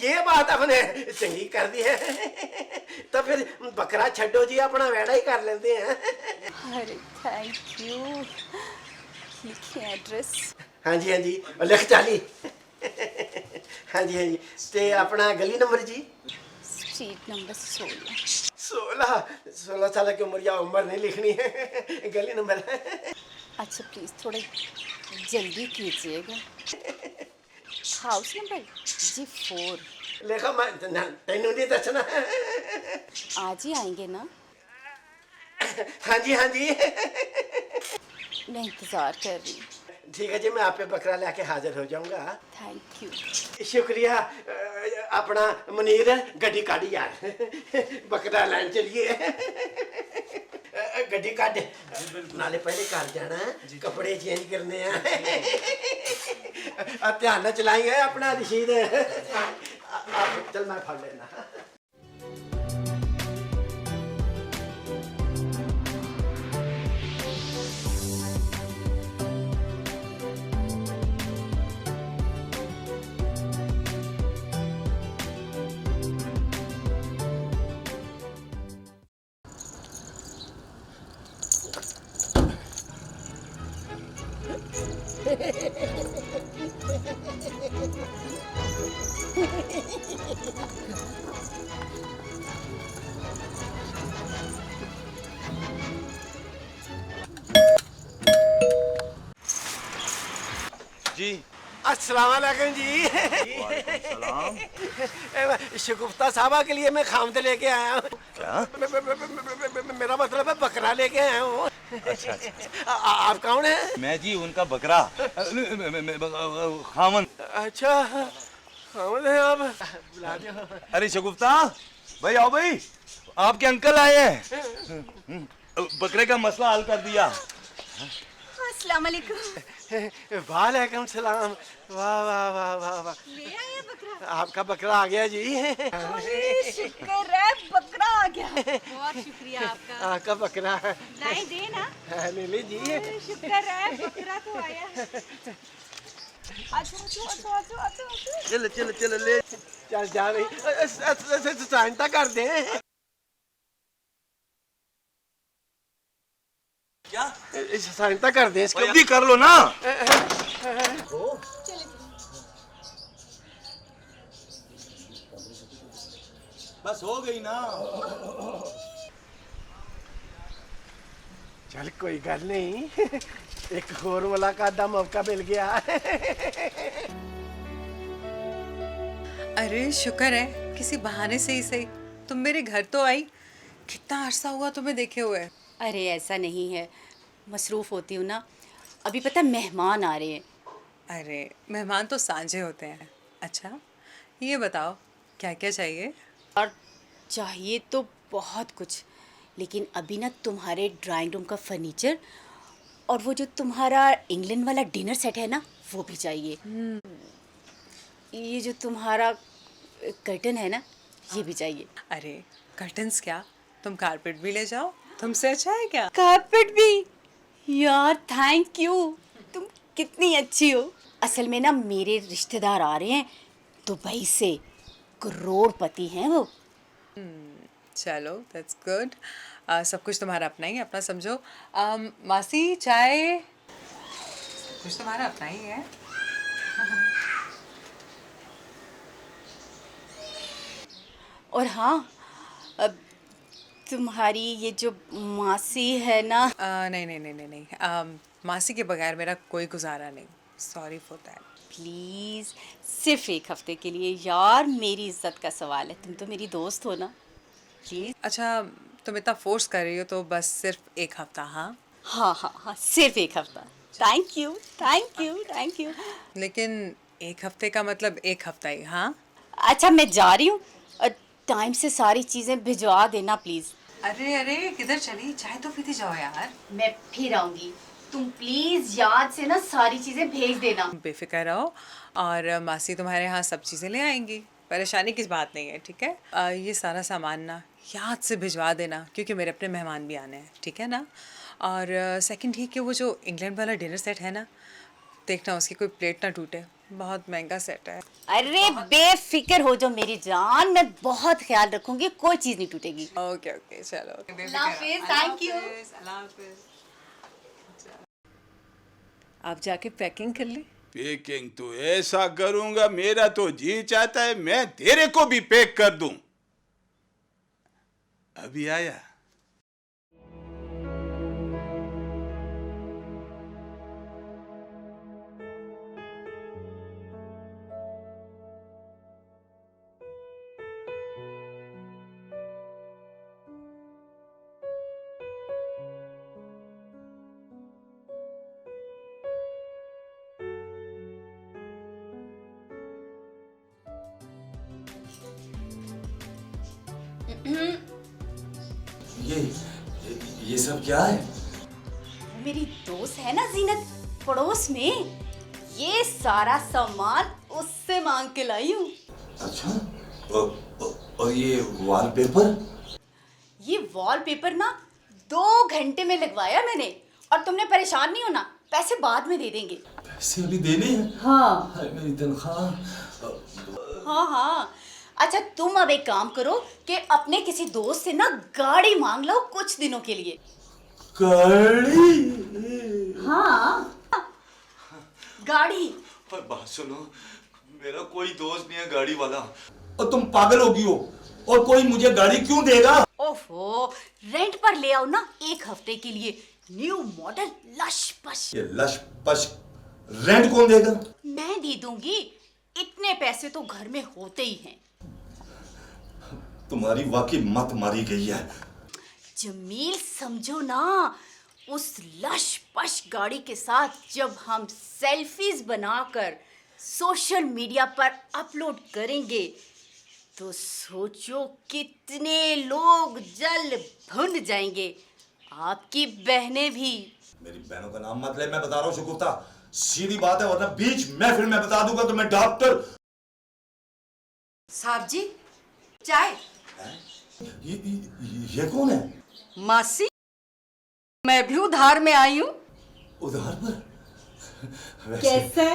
ये बात आपने चंगी कर दी है। तो फिर बकरा छड्डो जी, अपना वेड़ा ही कर लेते हैं। अरे थैंक यू, लिखिए एड्रेस। हाँ जी, और लिख चाली। हाँ जी, ते अपना गली नंबर जी? Street number 16। 16 साल की उम्र, या उम्र नहीं लिखनी है, गली नंबर। अच्छा प्लीज़ थोड़ा जल्दी कीजिएगा। हाउस नंबर जी 4। लिखो, मैं तेनू नहीं दसना। आज ही आएंगे ना? हाँ जी। मैं इंतज़ार कर रही हूँ। ठीक है जी, मैं आप पे बकरा लेके हाजिर हो जाऊंगा। Thank you. शुक्रिया। अपना मुनीर गड्डी काट यार, बकरा लाइन चलिए। गड्डी काट, नाले पहले घर जाना, कपड़े चेंज करने हैं। ध्यान न चलाएंगे अपना रशीद। चल मैं फड़ लेना। जी अस्सलाम वालेकुम जी। सलाम। शगुफ्ता साहबा के लिए मैं खामद लेके आया हूँ। क्या? मेरा मतलब है बकरा लेके आया हूँ। अच्छा। आप कौन है? मैं जी उनका बकरा खामन। अच्छा, खामद है आप? बुला दो। अरे शगुफ्ता भाई, आओ भाई, आपके अंकल आए हैं, बकरे का मसला हल कर दिया। अस्सलाम वालेकुम। वालेकुम सलाम। वाह वाह वाह वाह वाह, ले आए बकरा? आपका बकरा आ गया जी। अरे शुक्र है बकरा आ गया। बहुत शुक्रिया आपका। आपका बकरा लाई दे ना। ले लीजिए। शुक्र है बकरा तो आया। अच्छा। चलो ले। चल जा रही, सहायता कर दे। क्या? सहायता कर दे इसको। जल्दी कर लो ना। बस हो गई ना। चल कोई गल नहीं, एक होर मुलाकात का मौका मिल गया। अरे शुक्र है, किसी बहाने से ही सही तुम मेरे घर तो आई। कितना अरसा हुआ तुम्हें देखे हुए। अरे ऐसा नहीं है, मसरूफ़ होती हूँ ना। अभी पता है मेहमान आ रहे हैं। अरे मेहमान तो सांझे होते हैं। अच्छा ये बताओ क्या क्या चाहिए? और चाहिए तो बहुत कुछ, लेकिन अभी ना तुम्हारे ड्राइंग रूम का फर्नीचर और वो जो तुम्हारा इंग्लैंड वाला डिनर सेट है ना, वो भी चाहिए। ये जो तुम्हारा कर्टन है ना, ये भी चाहिए। अरे कर्टन्स क्या, तुम कारपेट भी ले जाओ, तुमसे अच्छा है क्या? कारपेट भी? यार थैंक यू, तुम कितनी अच्छी हो। असल में ना मेरे रिश्तेदार आ रहे हैं दुबई से, करोड़पति हैं वो। चलो दैट्स गुड। सब कुछ तुम्हारा अपना ही, अपना समझो। मासी चाय? सब कुछ तुम्हारा अपना ही है। और हाँ, अब तुम्हारी ये जो मासी है ना, नहीं नहीं नहीं नहीं नहीं, मासी के बगैर मेरा कोई गुजारा नहीं। Sorry for that. प्लीज सिर्फ एक हफ्ते के लिए यार, मेरी इज्जत का सवाल है, तुम तो मेरी दोस्त हो ना, प्लीज। अच्छा तुम इतना फोर्स कर रही हो तो बस सिर्फ एक हफ्ता। हाँ हाँ हाँ हाँ, सिर्फ एक हफ्ता। Thank you thank you thank you. लेकिन एक हफ्ते का मतलब एक हफ्ता ही। हाँ अच्छा मैं जा रही हूँ, टाइम से सारी चीज़ें भिजवा देना प्लीज़। अरे अरे किधर चली, चाय तो पीती जाओ यार। मैं फिर आऊँगी, तुम प्लीज़ याद से ना सारी चीज़ें भेज देना। बेफिक्र रहो, और मासी तुम्हारे यहाँ सब चीज़ें ले आएंगी, परेशानी की बात नहीं है, ठीक है। ये सारा सामान ना याद से भिजवा देना, क्योंकि मेरे अपने मेहमान भी आने हैं, ठीक है ना। और सेकंड ठीक है, वो जो इंग्लैंड वाला डिनर सेट है ना, देखना उसकी कोई प्लेट ना टूटे, बहुत महंगा सेट है। अरे बेफिक्र हो जो मेरी जान, मैं बहुत ख्याल रखूंगी, कोई चीज़ नहीं टूटेगी। ओके ओके चलो, थैंक यू। आप जाके पैकिंग कर ले। पैकिंग तो ऐसा करूंगा, मेरा तो जी चाहता है मैं तेरे को भी पैक कर दूं। अभी आया। ये सब क्या है? वो मेरी दोस्त है ना जीनत, पड़ोस में, ये सारा सामान उससे मांग के लाई हूँ। अच्छा, और ये वॉलपेपर? ये वॉलपेपर ना 2 घंटे में लगवाया मैंने, और तुमने परेशान नहीं होना, पैसे बाद में दे देंगे। पैसे अभी देने हैं? हाँ। हाय मेरी तनख्वाह। हाँ हाँ। अच्छा तुम अब एक काम करो कि अपने किसी दोस्त से ना गाड़ी मांग लो कुछ दिनों के लिए। गाड़ी? हाँ गाड़ी। और बात सुनो, मेरा कोई दोस्त नहीं है गाड़ी वाला, और तुम पागल होगी हो, और कोई मुझे गाड़ी क्यों देगा? ओफो, रेंट पर ले आओ ना 1 हफ्ते के लिए, न्यू मॉडल लश पश। ये लश पश रेंट कौन देगा? मैं दे दूंगी, इतने पैसे तो घर में होते ही हैं। तुम्हारी वाकई मत मारी गई है। जमील समझो ना, उस लश पश गाड़ी के साथ जब हम सेल्फीज बनाकर सोशल मीडिया पर अपलोड करेंगे तो सोचो कितने लोग जल भुन जाएंगे, आपकी बहनें भी। मेरी बहनों का नाम मत ले, मैं बता रहा हूँ शगुफ्ता, सीधी बात है, वरना बीच महफिल में बता दूंगा तो मैं डॉक्टर। साहब जी चाय। ये कौन है? मासी, मैं भी उधार में आई हूँ। उधार पर? कैसे?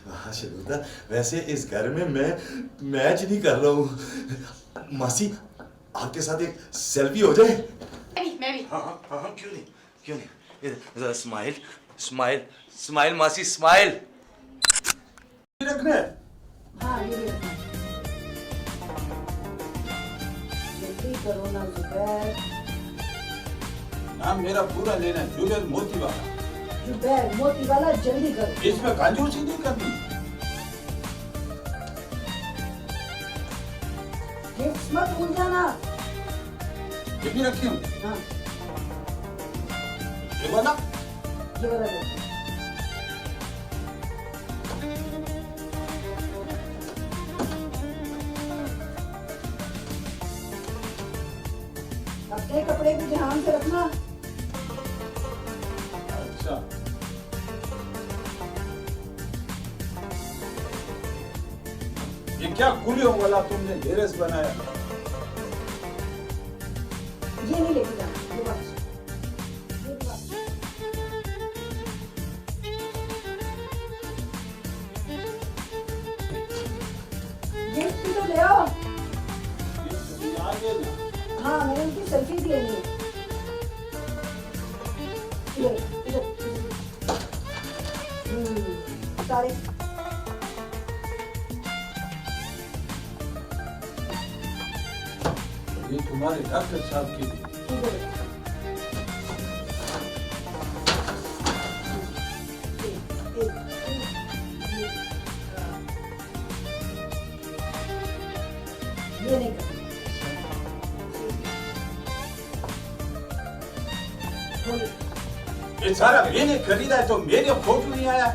वाह शगुफ्ता, वैसे इस घर में मैं मैच नहीं कर रहा हूँ। मासी, आपके साथ एक सेल्फी हो जाए? मैं भी। हाँ हाँ हाँ, क्यों नहीं, क्यों नहीं। इधर स्माइल स्माइल स्माइल मासी स्माइल। रखना है। हाँ ये भी रखना। जल्दी करो ना जुबैर। नाम मेरा पूरा लेना है, जुबैर मोती वाला। जुबैर मोती वाला, जल्दी करो। इसमें कंजूसी नहीं करनी। गिफ्ट मत भूल जाना। ये भी रखी हूँ। हाँ ये वाला? ये वाला दो। अपने कपड़े भी ध्यान से रखना। अच्छा। ये क्या कुलियों वाला तुमने ड्रेस बनाया? ये नहीं लेके जाना, ये वापस। ये भी वापस। गिफ्ट भी तो ले आओ। हाँ मैंने उनकी सेल्फी भी लेनी है। इधर इधर सारे। ये तुम्हारे डॉक्टर साहब की भी। ये सारा मैंने खरीदा है तो मेरे फोटो नहीं आया।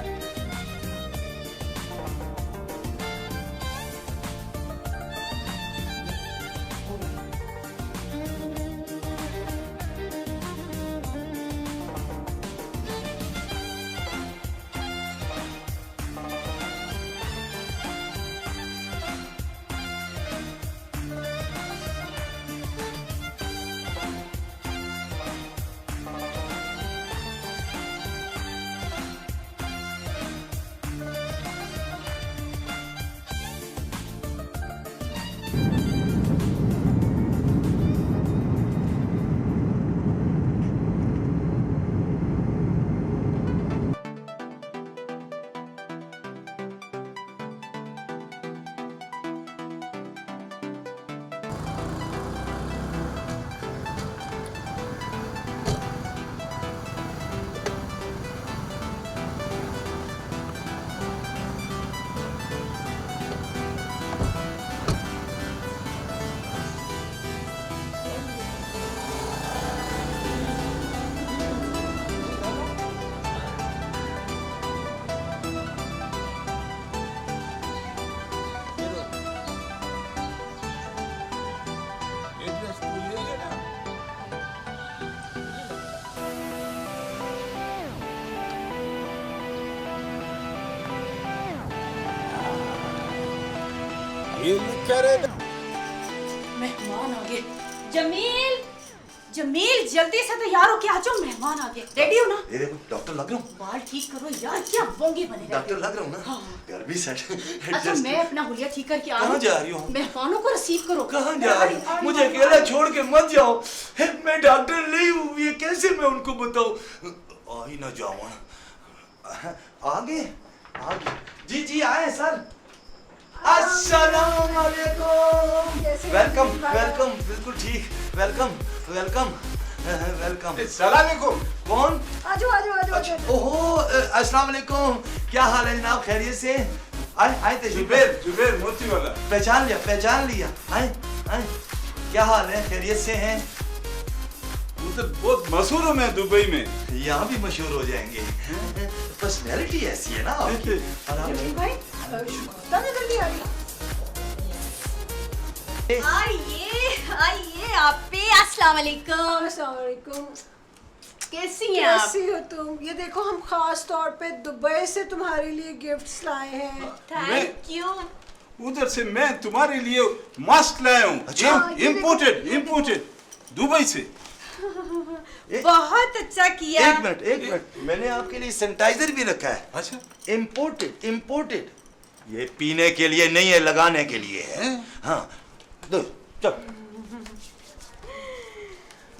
मेहमान आ गए। जमील, जमील जल्दी से तैयार हो के आ जाओ, मेहमान आ गए। रेडी हो ना? ये देखो डॉक्टर लग रहा हूँ। बाल ठीक करो यार, क्या बोंगे बनेगा। डॉक्टर लग रहा हूँ ना। हाँ। घर भी सेट। अच्छा मैं अपना हुलिया ठीक करके आ रही कहाँ जा रही हो? मेहमानों को रिसीव करो। कहाँ जा रही हो? मुझे अकेला छोड़ के मत जाओ। मैं डॉक्टर नहीं हूँ, ये कैसे मैं उनको बताऊँ? आ ही ना जाऊँ। आगे आगे जी जी आए सर। अस्सलाम वालेकुम। वेलकम वेलकम, बिल्कुल ठीक। Welcome welcome welcome. सलाम अलैकुम। कौन? आजो आजो आजो आजो। ओहो अस्सलाम वालेकुम, क्या हाल है जनाब? खैरियत से? आए आए थे जुबैर मोती वाला। पहचान लिया। आए आए, क्या हाल है? खैरियत से हैं? उधर बहुत मशहूर हूँ मैं दुबई में। यहाँ भी मशहूर हो जाएंगे। पर्सनैलिटी ऐसी है ना आपकी। जमील भाई, शुक्ता नजर नहीं आ रही। आइए आप पे। अस्सलाम वालेकुम। अस्सलाम वालेकुम। कैसी हैं आप? कैसी हो तुम? ये देखो हम खास तौर पे दुबई से तुम्हारे लिए गिफ्ट्स लाए हैं। Thank you. उधर से मैं तुम्हारे लिए मास्क लाया हूँ। अच्छा। इम्पोर्टेड दुबई से। बहुत अच्छा किया। एक मिनट, मैंने आपके लिए सैनिटाइजर भी रखा है। अच्छा। इम्पोर्टेड। ये पीने के लिए नहीं है, लगाने के लिए है। हाँ दो चल।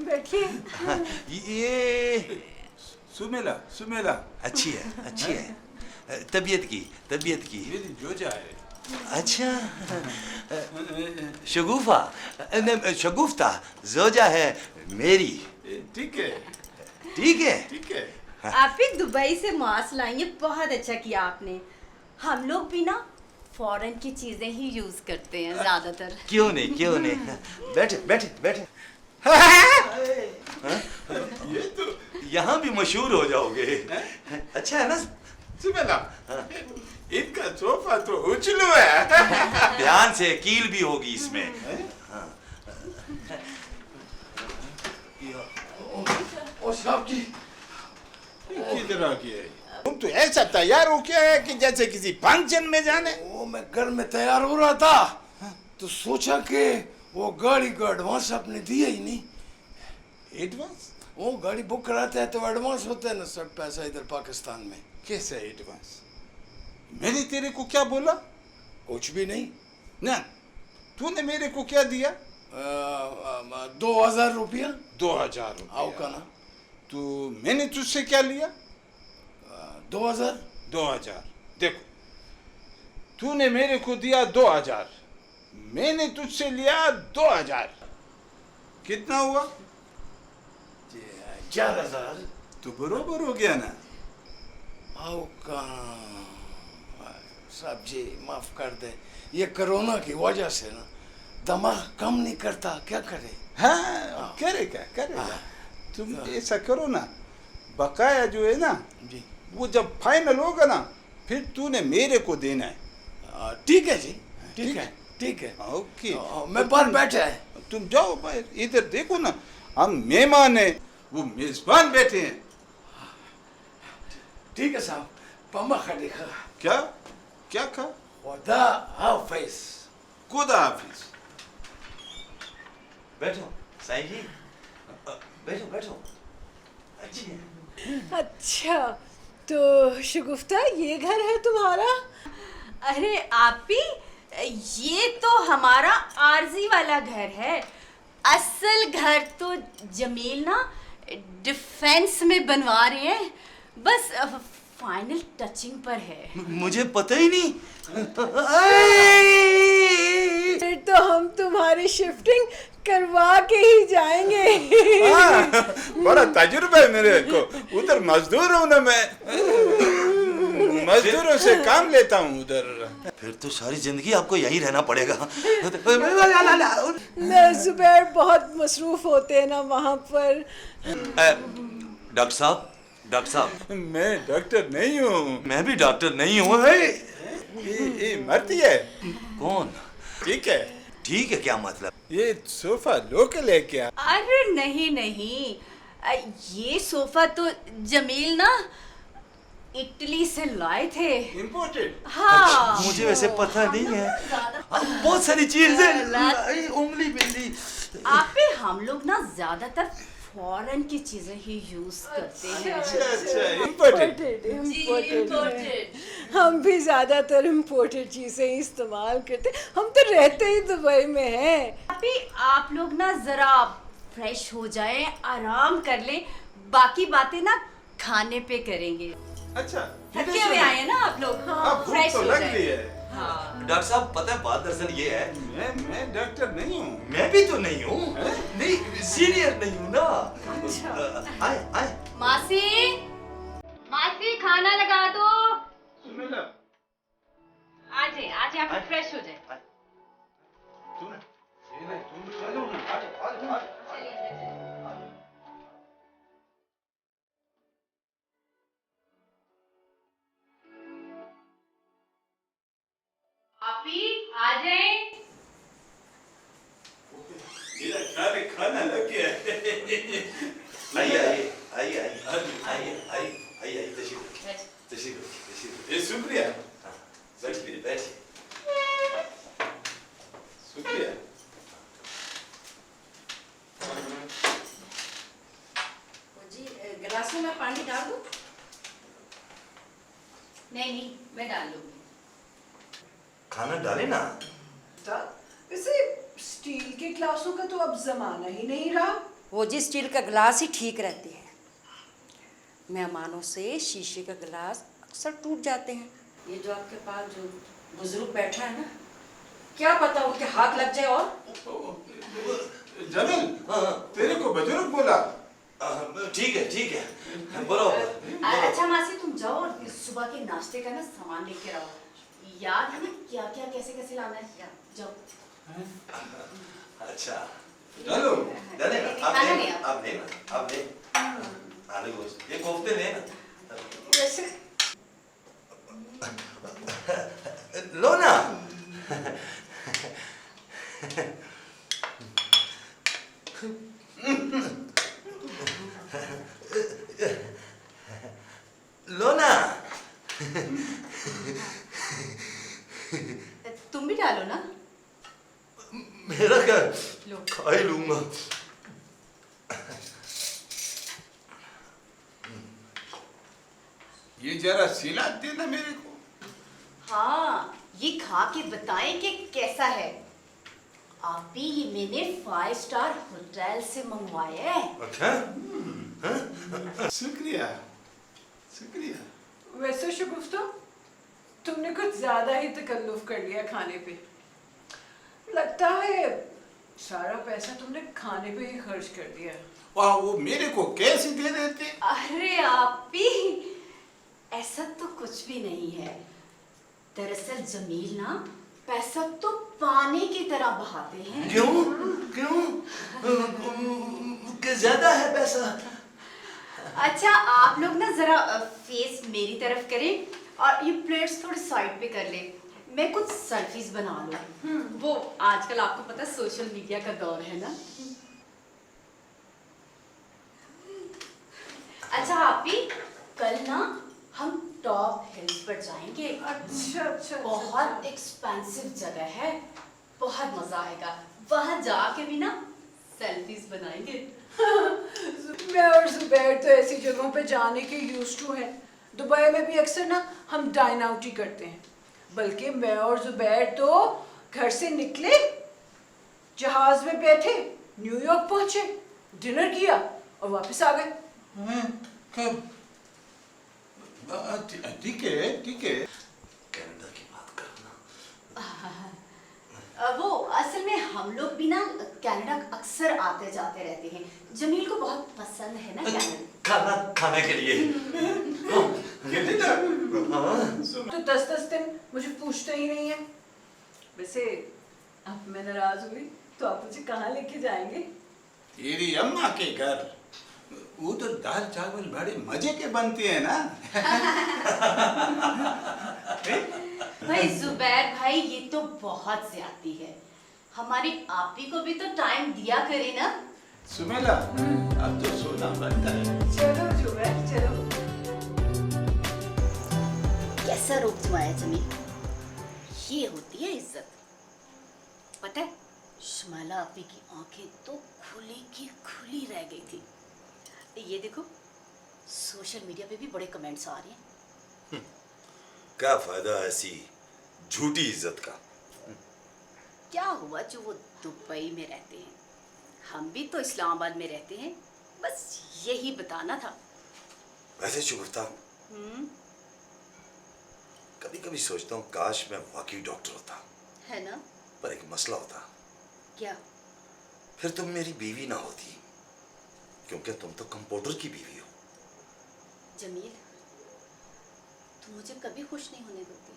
बैठिए। ये सुमेला अच्छी है। तबीयत की मेरी जोजा है। अच्छा। शगुफ्ता जोजा है मेरी। ठीक है। आप भी दुबई से मास्क लाएंगे, बहुत अच्छा किया आपने। हम लोग भी ना फॉरेन की चीजें ही यूज करते हैं ज्यादातर। क्यों नहीं। बैठे। ये तो यहाँ भी मशहूर हो जाओगे। अच्छा है ना? सुमेला, इनका सोफा तो उछलू है। ध्यान से, कील भी होगी इसमें। ओ साहब जी, किधर आ गया? तुम तो ऐसा तैयार हो क्या है कि जैसे किसी फंक्शन में जाने। वो मैं घर में तैयार हो रहा था तो सोचा कि वो गाड़ी का एडवांस आपने दिया ही नहीं। एडवांस? वो गाड़ी बुक कराते हैं तो एडवांस होता है ना सब पैसा इधर पाकिस्तान में। कैसा एडवांस? मैंने तेरे को क्या बोला? कुछ भी नहीं ना। तूने मेरे को क्या दिया? 2000 रुपया। 2000 रुपया। आओ का ना। तो मैंने तुझसे क्या लिया? 2000। 2000। देखो, तूने मेरे को दिया 2000, मैंने तुझसे लिया 2000, कितना हुआ? 4000। तो बरोबर हो गया ना? आओ का साहब जी माफ कर दे, ये कोरोना की वजह से ना दिमाग काम नहीं करता, क्या करे। हाँ, करेगा। तुम ऐसा करो ना, बकाया जो है ना जी वो जब फाइनल होगा ना फिर तूने मेरे को देना है। ठीक है जी, ठीक है, ठीक है। ओके। मैं बाहर बैठा है। तुम जाओ बाहर, इधर देखो ना, हम मेहमान हैं, वो मेजबान बैठे हैं। ठीक है साहब, पम्मा खा देखा। क्या क्या खा? खुदा हाफिज। खुदा हाफिज। बैठो साईं जी, बैठो बैठो। अच्छा, तो शगुफ्ता ये घर है तुम्हारा? अरे आपी, ये तो हमारा आरजी वाला घर है। असल घर तो जमील ना डिफेंस में बनवा रहे हैं, बस फाइनल टचिंग पर है। मुझे पता ही नहीं। फिर तो हम तुम्हारी शिफ्टिंग करवा के ही जाएंगे। हाँ, बड़ा तजुर्बा है मेरे को, उधर मजदूर हूँ ना मैं, मजदूरों से काम लेता हूँ उधर। फिर तो सारी जिंदगी आपको यहीं रहना पड़ेगा। जुबैर बहुत मसरूफ होते हैं ना वहाँ पर। डॉक्टर साहब, डॉक्टर साहब। मैं डॉक्टर नहीं हूँ। मैं भी डॉक्टर नहीं हूँ। ये मरती है। कौन? ठीक है। ठीक है क्या मतलब? ये सोफा लोकल है क्या? अरे नहीं नहीं, ये सोफा तो जमील ना इटली से लाए थे। इम्पोर्टेड? हाँ। मुझे वैसे पता नहीं है। बहुत सारी चीजें, उंगली बिल्ली। आप पे हम लोग ना ज्यादातर फॉरेन की चीजें ही यूज करते हैं। अच्छा, इम्पोर्टेड। इम्पोर्टेड। हम भी ज्यादातर इम्पोर्टेड चीजें ही इस्तेमाल करते, हम तो रहते ही दुबई में हैं। अभी आप लोग ना जरा फ्रेश हो जाएं, आराम कर लें, बाकी बातें ना खाने पे करेंगे। अच्छा, थके हुए आए हैं ना आप लोग? अब भूख फ्रेश तो हो लग जाएं। रही है। हाँ। डॉक्टर साहब, पता है बात दरअसल ये है, मैं डॉक्टर नहीं हूँ। मैं भी तो नहीं हूँ, नहीं सीनियर नहीं हूँ ना। आए आए। मासी, मासी खाना लगा दो। आज आप फ्रेश हो जाए। आपी आ जाए। मेरा खाना लग गया है। आइए आइए आइए आइए आइए आइए आइए तशरीफ तशरीफ। ये शुक्रिया। बैठिए बैठिए। शुक्रिया। जी गिलास में पानी डाल दूं? नहीं, मैं डाल लूंगी। खाना डाले ना। वैसे स्टील के ग्लासों का तो अब जमाना ही नहीं रहा। वो जी स्टील का गिलास ही ठीक रहती है, मेहमानों से शीशे का गिलास अक्सर टूट जाते हैं। ये जो आपके पास जो बुजुर्ग बैठा है ना, क्या पता उनके हाथ लग जाए। और जमील, तेरे को बुजुर्ग बोला? ठीक है बराबर। अच्छा मासी, तुम जाओ और सुबह के नाश्ते का ना सामान लेके आओ। याद है ना क्या क्या कैसे कैसे लाना है? जाओ। अच्छा चलो। डाले ना, आप खाना ले नहीं आता। आप ले ना, आप ले। आलू गोश्त, ये कोफ्ते ले ना। वैसे लो ना। लो ना। तुम भी डालो ना। मेरा क्या, खा ही लूंगा। ये जरा सिला देना मेरे को। हाँ, ये खा के बताएं कि कैसा है। आप भी ये मैंने 5 स्टार होटल से मंगवाया है। अच्छा। शुक्रिया शुक्रिया। वैसे शगुफ्ता, तुमने कुछ ज्यादा ही तकल्लुफ कर लिया खाने पे। लगता है सारा पैसा तुमने खाने पे ही खर्च कर दिया। वाह, वो मेरे को कैसे दे देते? अरे आप भी, ऐसा तो कुछ भी नहीं है। दरअसल जमील ना पैसा तो पानी की तरह बहाते हैं। क्यों क्यों? ज्यादा है पैसा। अच्छा आप लोग ना जरा फेस मेरी तरफ करें और ये प्लेट्स थोड़ी साइड पे कर लें, मैं कुछ सेल्फीज बना लूं। वो आजकल आपको पता है सोशल मीडिया का दौर है ना। अच्छा आप भी कल ना हम टॉप हिल्स पर जाएंगे। अच्छा बहुत एक्सपेंसिव जगह है, बहुत मजा आएगा। वहां जाके भी ना सेल्फीज बनाएंगे। मैं और जुबैर तो ऐसी जगहों पे जाने के यूज्ड टू हैं। दुबई में भी अक्सर ना हम डाइन आउट ही करते हैं। बल्कि मैं और जुबैर तो घर से निकले, जहाज में बैठे, न्यूयॉर्क पहुंचे, डिनर किया और वापस आ गए। कब? ठीक है ठीक है। कनाडा की बात करना। वो असल में हम लोग भी ना कनाडा अक्सर आते जाते रहते हैं। जमील को बहुत पसंद है ना कनाडा। खाना खाने के लिए। तो 10-10 दिन मुझे पूछते ही नहीं है। वैसे अब मैं नाराज हुई तो आप मुझे कहाँ लेके जाएंगे? तेरी अम्मा के घर। उधर दाल चावल बड़े मजे के बनते हैं ना। भाई जुबैर भाई ये तो बहुत ज्यादती है। हमारी आपी को भी तो टाइम दिया करे ना। सुमेला, अब तो सोना बनता है। चलो जुबैर चलो। कैसा रूप जमाया जमील, ये होती है इज्जत। पता है शुमाइला आपी की आंखें तो खुली की खुली रह गई थी। ये देखो सोशल मीडिया पे भी बड़े कमेंट्स आ रहे हैं। क्या फायदा ऐसी झूठी इज्जत का। क्या हुआ जो वो दुबई में रहते हैं, हम भी तो इस्लामाबाद में रहते हैं, बस यही बताना था। वैसे शुगुफ्ता, कभी कभी सोचता हूँ काश मैं वाकई डॉक्टर होता, है ना। पर एक मसला होता। क्या? फिर तुम मेरी बीवी ना होती, क्योंकि तुम तो कंपाउंडर की बीवी हो। जमील तुम मुझे कभी खुश नहीं होने देते,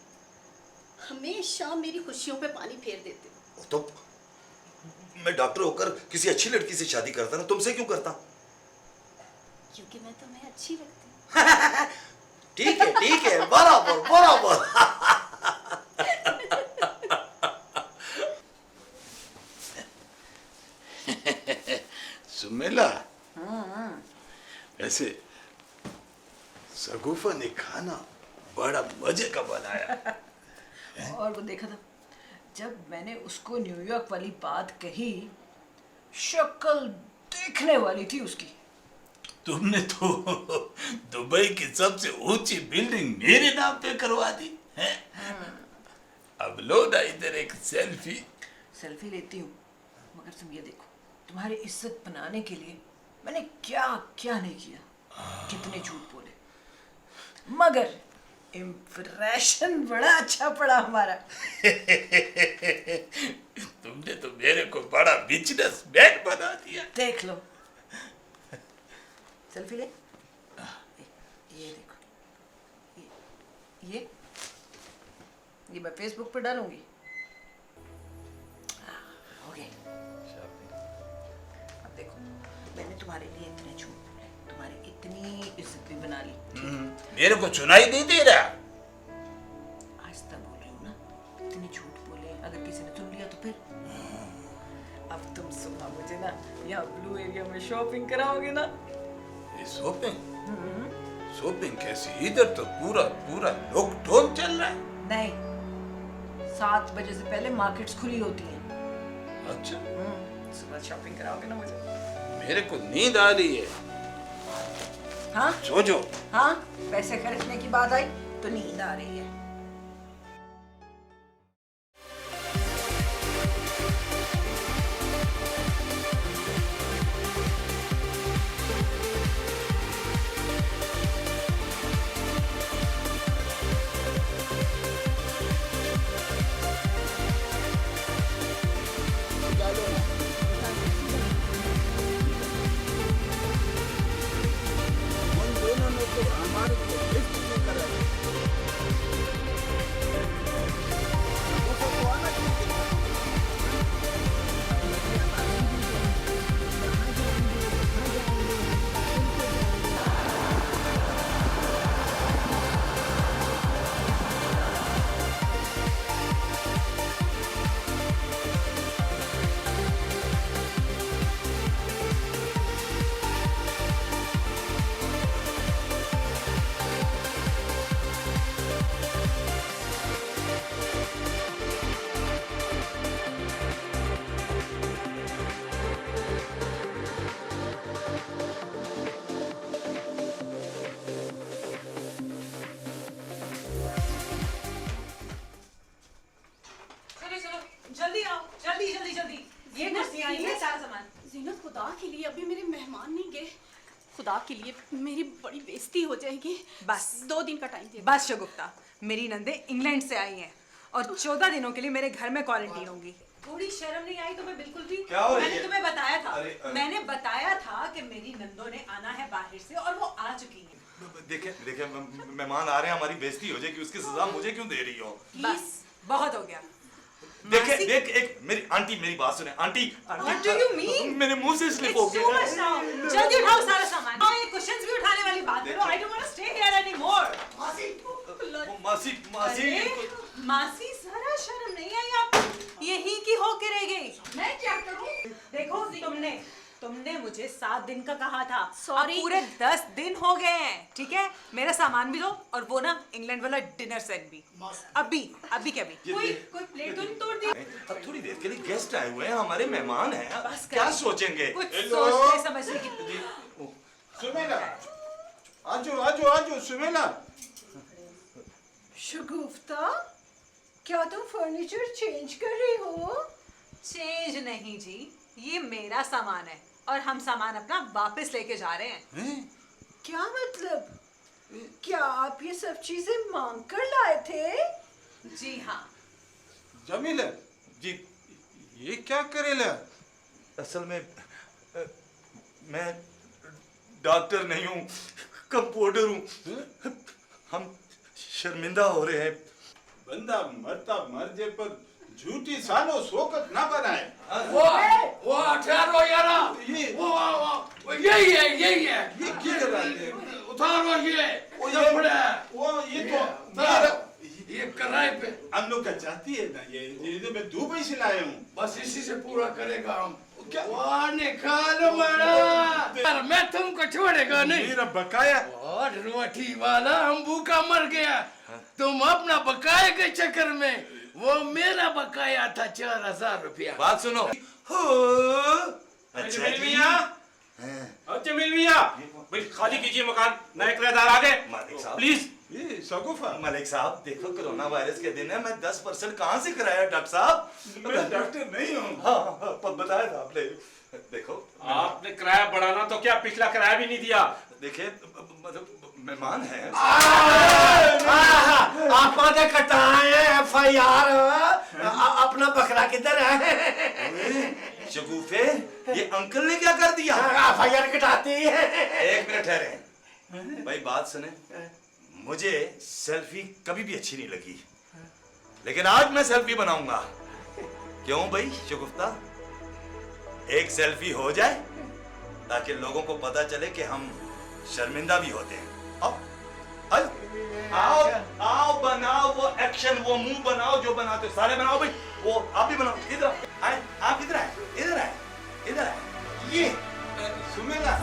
हमेशा मेरी खुशियों पे पानी फेर देते। तो मैं डॉक्टर होकर किसी अच्छी लड़की से शादी करता ना, तुमसे क्यों करता? क्योंकि मैं तुम्हें अच्छी लगती हूँ। ठीक है बराबर बराबर। सुमेला, ऐसे सगुफा ने खाना बड़ा मजे का बनाया। और वो देखा था जब मैंने उसको न्यूयॉर्क वाली बात कही, शक्ल देखने वाली थी उसकी। तुमने तो दुबई की सबसे ऊंची बिल्डिंग मेरे नाम पे करवा दी है? अब लो ना इधर एक सेल्फी। सेल्फी लेती हूँ, मगर तुम ये देखो तुम्हारी इज्जत बनाने के लिए मैंने क्या क्या नहीं किया, कितने झूठ बोले, मगर इम्प्रेशन बड़ा अच्छा पड़ा हमारा। तुमने तो मेरे को बड़ा बिजनेसमैन बना दिया। देख लो, सेल्फी ले। ये देखो, ये मैं फेसबुक पे डालूंगी। हो गया। अब देखो मैंने तुम्हारे लिए इतने झूठ बोले, तुम्हारी इतनी इज्जत भी बना ली। मेरे को सुनाई नहीं दे रहा। आज तक बोल रही हूँ ना, इतने झूठ बोले, अगर किसी ने सुन लिया तो फिर। अब तुम सुना मुझे ना, यहाँ ब्लू एरिया में शॉपिंग कराओगे ना? ये शॉपिंग कैसी? इधर तो पूरा लॉकडाउन चल रहा है। नहीं, 7 बजे से पहले मार्केट्स खुली होती हैं। अच्छा, सुबह शॉपिंग कराओगे ना मुझे? मेरे को नींद आ रही है। हाँ सो जो। हाँ, पैसे खर्चने की बात आई तो नींद आ रही है। उन दोनों ने तो हमारे को लिफ्ट नहीं करा। खुदा के लिए मेरी बड़ी बेइज्जती हो जाएगी। बस 2 दिन का टाइम दे। बस शगुफ्ता, मेरी नंदे इंग्लैंड से आई हैं और 14 दिनों के लिए मेरे घर में क्वारंटीन होंगी। थोड़ी शर्म नहीं आई तुम्हें बिल्कुल भी? क्या हो रही मैंने है? तुम्हें बताया था, अरे। मैंने बताया था कि मेरी नंदों ने आना है बाहर से और वो आ चुकी हैं। देखे मेहमान आ रहे हैं, हमारी बेइज्जती हो जाएगी, उसकी सजा मुझे क्यों दे रही हो? बस बहुत हो गया। देखे देख एक मेरी आंटी, मेरी बात सुने aunty. What do you mean? मेरे मुंह से स्लिप हो It's too much गया। now. जल्दी उठाओ सारा सामान। हाँ, ये कुशन्स भी उठाने वाली बात करो। I don't want to stay here anymore. मासी मासी अरे, मासी जरा शर्म नहीं आई आपको? यहीं की होके रह गई। मैं क्या करूं? देखो तुमने मुझे 7 दिन का कहा था। Sorry. अब पूरे 10 दिन हो गए हैं, ठीक है? मेरा सामान भी दो और वो ना इंग्लैंड वाला डिनर सेट भी। अभी के अभी। कोई प्लेट तो नहीं तोड़ दी? अब थोड़ी देर के लिए गेस्ट आए हुए हैं, हमारे मेहमान हैं, बस क्या करिए। सोचेंगे? कुछ सोचने समझने की। सुमेला, आजो सुमेला। शगुफ्ता, क्या तुम फर्नीचर चेंज कर रही हो? चेंज नहीं जी, ये मेरा सामान है और हम सामान अपना वापस लेके जा रहे हैं। क्या मतलब? क्या आप ये सब चीजें मांग कर लाए थे? जी हाँ। जमील जी ये क्या करेला? असल में मैं डॉक्टर नहीं हूँ, कंपाउंडर हूँ। हम शर्मिंदा हो रहे हैं। बंदा मरता मर जे पर झूठी सानो शोकत ना बनाए। वो 18 यारा ये वो यही है ये क्या कर रहे हैं? उतारो ये वो ये तो ये कराए पे हम लोग का चाहती है ना, ये मैं दुबई से लाया हूँ। बस इसी से पूरा करेगा हम। क्या? वाह निकालो मेरा यार, मैं तुमको छोड़ेगा नहीं। मेरा बकाया और रोटी वाला हम भूखा मर गया, तुम अपना बकाया के चक्कर में, वो मेरा बकाया था 4000 रुपया। बात सुनो। हो अच्छा जमील जी। मियां, जमील मियां, भाई खाली कीजिए मकान, नए किराएदार आ गए। मालिक साहब प्लीज। ये सगुफा मलिक साहब देखो, कोरोना वायरस के दिन है, मैं 10% कहाँ से कराया डॉक्टर साहब? मैं डॉक्टर नहीं हूँ। हाँ, बताया था आपने। देखो आपने किराया बढ़ाना तो क्या, पिछला किराया भी नहीं दिया। देखिए मतलब मेहमान हैं। आप आधे कटाए FIR। अपना बकरा किधर है? शगुफे, ये अंकल ने क्या कर दिया? FIR कटाती है। 1 मिनट ठहरे भाई, बात सुने। मुझे सेल्फी कभी भी अच्छी नहीं लगी, लेकिन आज मैं सेल्फी बनाऊंगा। क्यों भाई शगुफ्ता? एक सेल्फी हो जाए ताकि लोगों को पता चले कि हम शर्मिंदा भी होते हैं। आओ बनाओ वो एक्शन, वो मुंह बनाओ जो बनाते हो, सारे बनाओ भाई। वो आप भी बनाओ। इधर आए, आप इधर आए, इधर आए, इधर आए। ये सुमेला